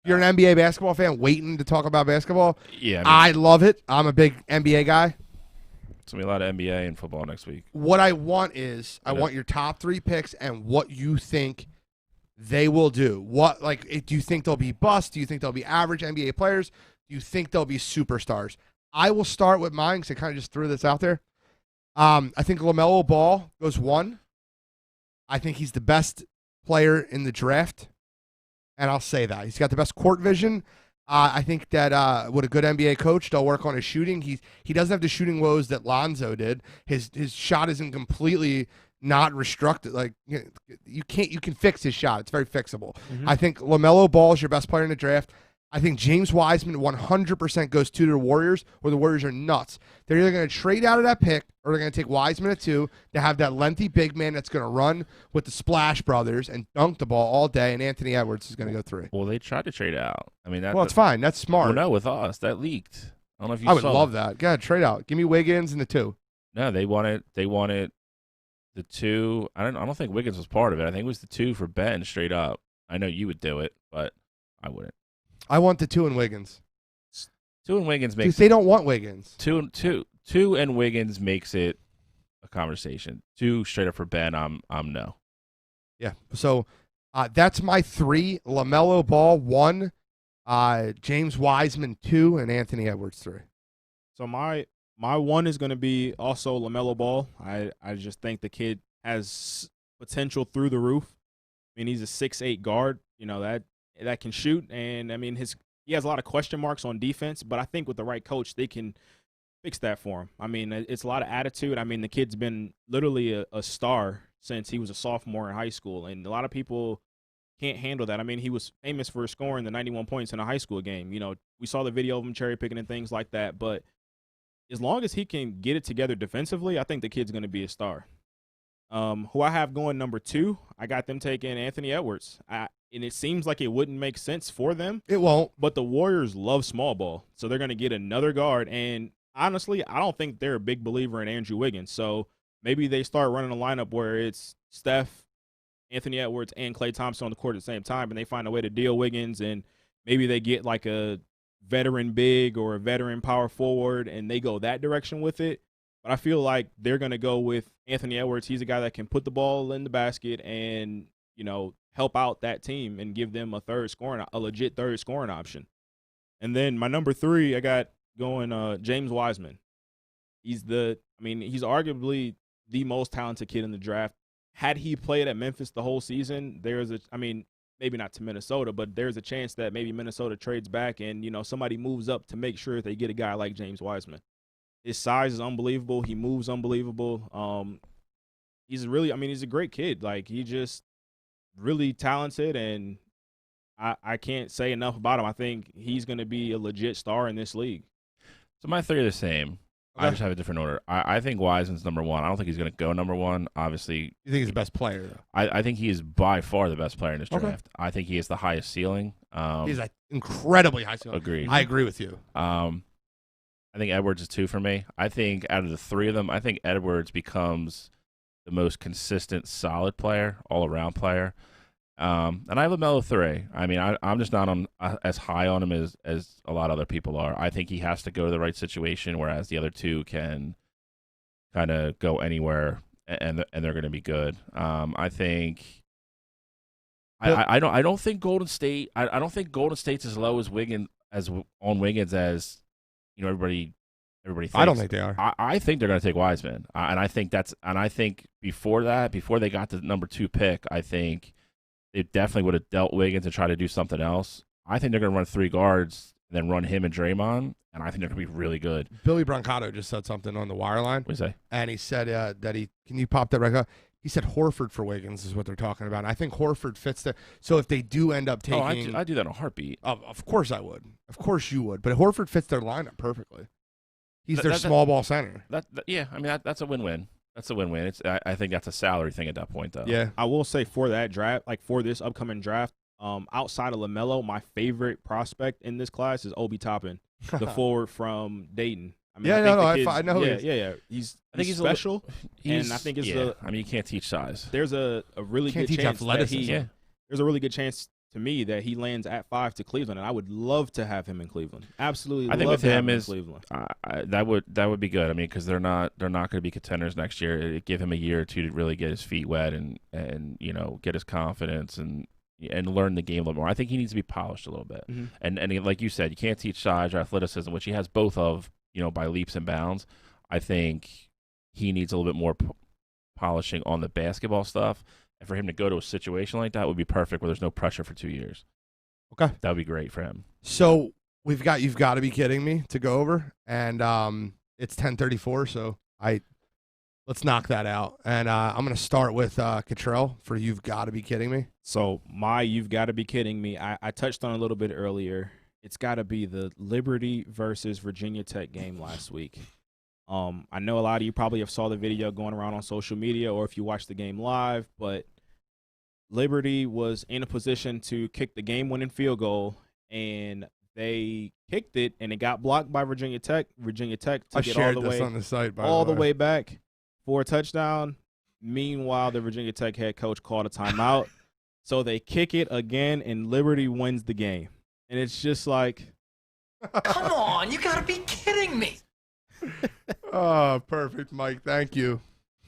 You're an NBA basketball fan waiting to talk about basketball. Yeah, I love it. I'm a big NBA guy. It's going to be a lot of NBA and football next week. What I want is I want your top 3 picks and what you think they will do. What do you think they'll be bust? Do you think they'll be average NBA players? Do you think they'll be superstars? I will start with mine because I kind of just threw this out there. I think LaMelo Ball goes 1. I think he's the best player in the draft, and I'll say that. He's got the best court vision. I think that with a good NBA coach, they'll work on his shooting. He doesn't have the shooting woes that Lonzo did. His shot isn't completely not restricted. Like you can fix his shot. It's very fixable. Mm-hmm. I think LaMelo Ball is your best player in the draft. I think James Wiseman 100% goes 2 to the Warriors, or the Warriors are nuts. They're either going to trade out of that pick, or they're going to take Wiseman at 2 to have that lengthy big man that's going to run with the Splash Brothers and dunk the ball all day, and Anthony Edwards is going to go 3. Well, they tried to trade out. I mean, it's fine. That's smart. Well, no, with us, that leaked. I don't know if you I would saw love that. Go ahead, trade out. Give me Wiggins and the 2. No, they wanted the 2. I don't think Wiggins was part of it. I think it was the 2 for Ben straight up. I know you would do it, but I wouldn't. I want the 2 and Wiggins. 2 and Wiggins makes. They don't want Wiggins. 2 and Wiggins makes it a conversation. 2 straight up for Ben. I'm no. Yeah. So that's my 3. LaMelo Ball 1, James Wiseman 2, and Anthony Edwards 3. So my 1 is going to be also LaMelo Ball. I just think the kid has potential through the roof. I mean, he's a 6'8" guard. You know that can shoot, and I mean he has a lot of question marks on defense, but I think with the right coach they can fix that for him. I mean, it's a lot of attitude. I mean, the kid's been literally a star since he was a sophomore in high school, and a lot of people can't handle that. I mean, he was famous for scoring the 91 points in a high school game. You know, we saw the video of him cherry picking and things like that, but as long as he can get it together defensively, I think the kid's going to be a star. Who I have going number 2, I got them taking Anthony Edwards. And it seems like it wouldn't make sense for them. It won't. But the Warriors love small ball, so they're going to get another guard. And honestly, I don't think they're a big believer in Andrew Wiggins. So maybe they start running a lineup where it's Steph, Anthony Edwards, and Klay Thompson on the court at the same time, and they find a way to deal Wiggins, and maybe they get like a veteran big or a veteran power forward, and they go that direction with it. But I feel like they're going to go with Anthony Edwards. He's a guy that can put the ball in the basket and, you know, help out that team and give them a legit third scoring option. And then my number 3, I got going James Wiseman. He's arguably the most talented kid in the draft. Had he played at Memphis the whole season, maybe not to Minnesota, but there's a chance that maybe Minnesota trades back and, you know, somebody moves up to make sure they get a guy like James Wiseman. His size is unbelievable. He moves unbelievable. He's a great kid. Like, he just really talented, and I can't say enough about him. I think he's going to be a legit star in this league. So my 3 are the same. Okay. I just have a different order. I think Wiseman's number 1. I don't think he's going to go number 1. Obviously, you think he's the best player, though? I think he is by far the best player in this draft. Okay. I think he has the highest ceiling. He's an incredibly high ceiling. Agreed. I agree with you. I think Edwards is 2 for me. I think out of the 3 of them, I think Edwards becomes the most consistent, solid player, all-around player. And I have LaMelo 3. I mean, I'm just not as high on him as a lot of other people are. I think he has to go to the right situation, whereas the other 2 can kind of go anywhere, and they're going to be good. I think I don't think Golden State. I don't think Golden State's as low as Wiggins as you know everybody thinks. I don't think they are. I think they're going to take Wiseman, and I think before they got the number 2 pick, I think they definitely would have dealt Wiggins and tried to do something else. I think they're going to run 3 guards and then run him and Draymond, and I think they're going to be really good. Billy Brancato just said something on the wire line. What did he say? And he said can you pop that right up? He said Horford for Wiggins is what they're talking about. And I think Horford fits there. So if they do end up taking... I do that in a heartbeat. Of course I would. Of course you would. But Horford fits their lineup perfectly. He's their small ball center. Yeah, I mean, that's a win-win. That's a win-win. I think that's a salary thing at that point, though. Yeah. I will say for that draft, like for this upcoming draft, outside of LaMelo, my favorite prospect in this class is Obi Toppin, the forward from Dayton. I mean, I know. Yeah. I think he's special, and I think it's I mean, you can't teach size. There's a really good chance athleticism. there's a really good chance to me that he lands at 5 to Cleveland, and I would love to have him in Cleveland. Absolutely, I think love with to have him in is Cleveland. that would be good. I mean, because they're not going to be contenders next year. It'd give him a year or two to really get his feet wet and get his confidence and learn the game a little more. I think he needs to be polished a little bit. Mm-hmm. And like you said, you can't teach size or athleticism, which he has both of, by leaps and bounds. I think he needs a little bit more polishing on the basketball stuff. And for him to go to a situation like that would be perfect where there's no pressure for 2 years. Okay. That would be great for him. So we've got You've Got to Be Kidding Me to go over. And it's 10:34, so let's knock that out. And I'm going to start with Catrell for You've Got to Be Kidding Me. So my You've Got to Be Kidding Me, I touched on a little bit earlier. It's got to be the Liberty versus Virginia Tech game last week. I know a lot of you probably have saw the video going around on social media or if you watched the game live, but Liberty was in a position to kick the game-winning field goal, and they kicked it, and it got blocked by Virginia Tech. Virginia Tech took it all the way on the site, all the way back for a touchdown. Meanwhile, the Virginia Tech head coach called a timeout, so they kick it again, and Liberty wins the game. And it's just like, come on, you got to be kidding me. Oh, perfect, Mike. Thank you.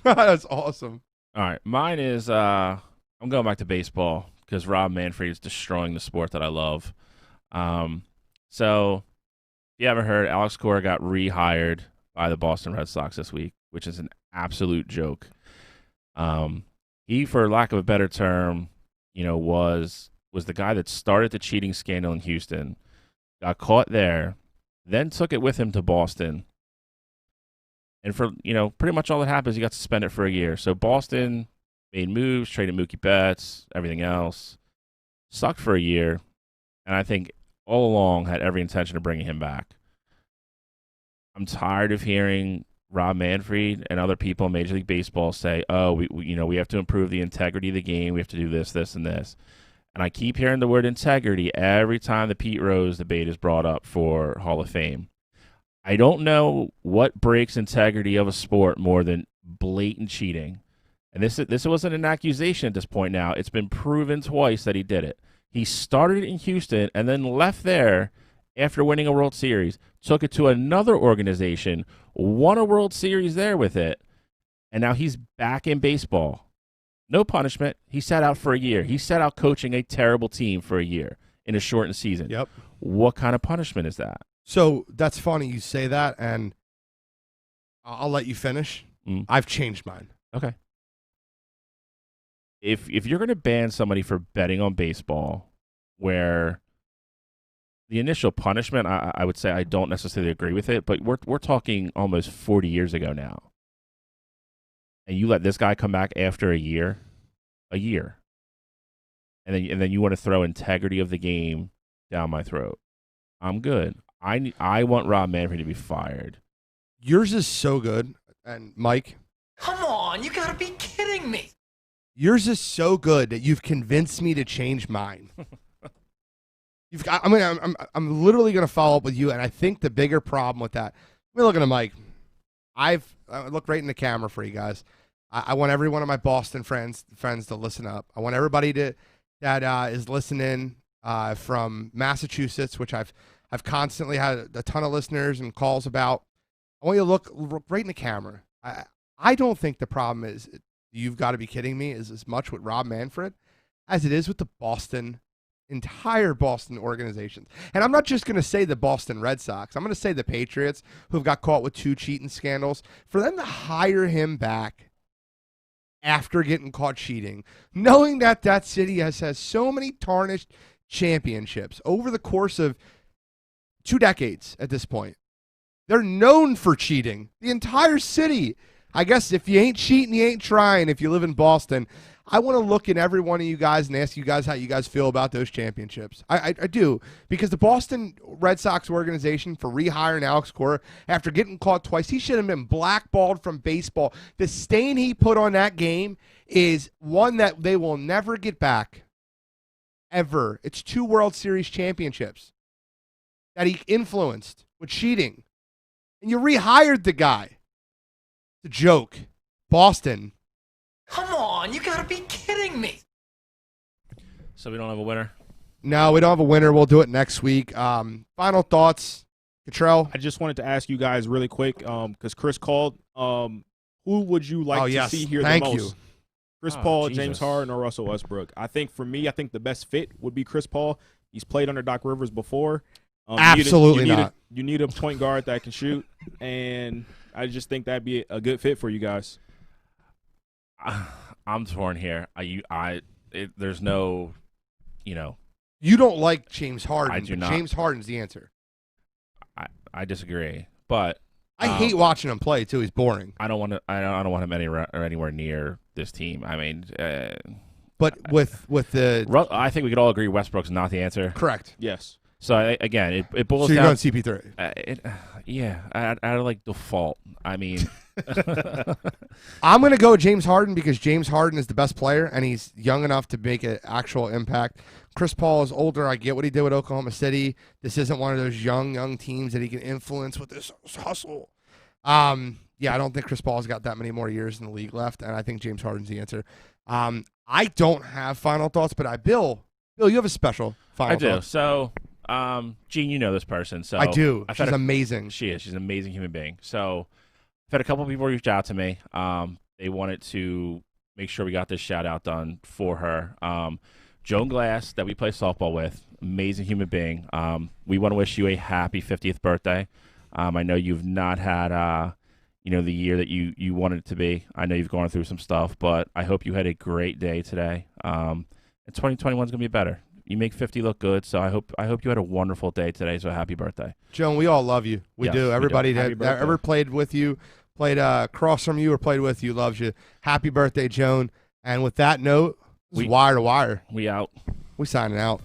That's awesome. All right. Mine is I'm going back to baseball because Rob Manfred is destroying the sport that I love. So if you haven't heard, Alex Cora got rehired by the Boston Red Sox this week, which is an absolute joke. He, for lack of a better term, was the guy that started the cheating scandal in Houston, got caught there, then took it with him to Boston. And for, pretty much all that happens, he got suspended for a year. So Boston made moves, traded Mookie Betts, everything else. Sucked for a year. And I think all along had every intention of bringing him back. I'm tired of hearing Rob Manfred and other people in Major League Baseball say, oh, we have to improve the integrity of the game. We have to do this, this, and this. And I keep hearing the word integrity every time the Pete Rose debate is brought up for Hall of Fame. I don't know what breaks integrity of a sport more than blatant cheating. And this wasn't an accusation at this point now. It's been proven twice that he did it. He started in Houston and then left there after winning a World Series, took it to another organization, won a World Series there with it, and now he's back in baseball. No punishment. He sat out for a year. He sat out coaching a terrible team for a year in a shortened season. Yep. What kind of punishment is that? So that's funny you say that, and I'll let you finish. I've changed mine. Okay. If you're going to ban somebody for betting on baseball, where the initial punishment, I would say I don't necessarily agree with it, but we're talking almost 40 years ago now. And you let this guy come back after a year, and then you want to throw integrity of the game down my throat. I'm good. I want Rob Manfred to be fired. Yours is so good, and Mike, come on, you got to be kidding me. Yours is so good that you've convinced me to change mine. I'm literally going to follow up with you, and I think the bigger problem with that. Let me look at Mike. I look right in the camera for you guys. I want every one of my Boston friends to listen up. I want everybody that is listening from Massachusetts, which I've constantly had a ton of listeners and calls about. I want you to look right in the camera. I don't think the problem is You've Got to Be Kidding Me is as much with Rob Manfred as it is with the entire Boston organizations. And I'm not just going to say the Boston Red Sox. I'm going to say the Patriots, who've got caught with 2 cheating scandals. For them to hire him back after getting caught cheating, knowing that city has so many tarnished championships over the course of 2 decades at this point. They're known for cheating. The entire city. I guess if you ain't cheating, you ain't trying. If you live in Boston, I want to look at every one of you guys and ask you guys how you guys feel about those championships. I do, because the Boston Red Sox organization, for rehiring Alex Cora after getting caught twice, he should have been blackballed from baseball. The stain he put on that game is one that they will never get back, ever. It's 2 World Series championships that he influenced with cheating. And you rehired the guy. It's a joke. Boston. Come on, you got to be kidding me. So we don't have a winner? No, we don't have a winner. We'll do it next week. Final thoughts, Catrell? I just wanted to ask you guys really quick, because Chris called. Who would you like to see here the most? Thank you. Chris Paul, Jesus. James Harden, or Russell Westbrook? I think for me, the best fit would be Chris Paul. He's played under Doc Rivers before. Absolutely not. You need a point guard that can shoot, and I just think that'd be a good fit for you guys. I'm torn here. There's no, You don't like James Harden. I do but not. James Harden's the answer. I disagree, but I hate watching him play too. He's boring. I don't want to. I don't want him anywhere near this team. I mean, but with the, I think we could all agree Westbrook's not the answer. Correct. Yes. So again, it boils So you're down. going CP3. Yeah, out of like default. I mean, I'm going to go James Harden because James Harden is the best player and he's young enough to make an actual impact. Chris Paul is older. I get what he did with Oklahoma City. This isn't one of those young teams that he can influence with this hustle. Yeah, I don't think Chris Paul's got that many more years in the league left, and I think James Harden's the answer. I don't have final thoughts, but Bill, you have a special final thought. I do. So, Gene, you know this person. So I do. She's amazing. She is. She's an amazing human being. So I've had a couple people reach out to me. They wanted to make sure we got this shout out done for her. Joan Glass, that we play softball with, amazing human being. We want to wish you a happy 50th birthday. I know you've not had, the year that you wanted it to be. I know you've gone through some stuff, but I hope you had a great day today. And 2021 is going to be better. You make 50 look good, so I hope you had a wonderful day today. So happy birthday, Joan. We all love you. We Yes, do. we Everybody do. that ever played with you, played across from you, or played with you loves you. Happy birthday, Joan. And with that note, this is Wire to Wire. We out. We signing out.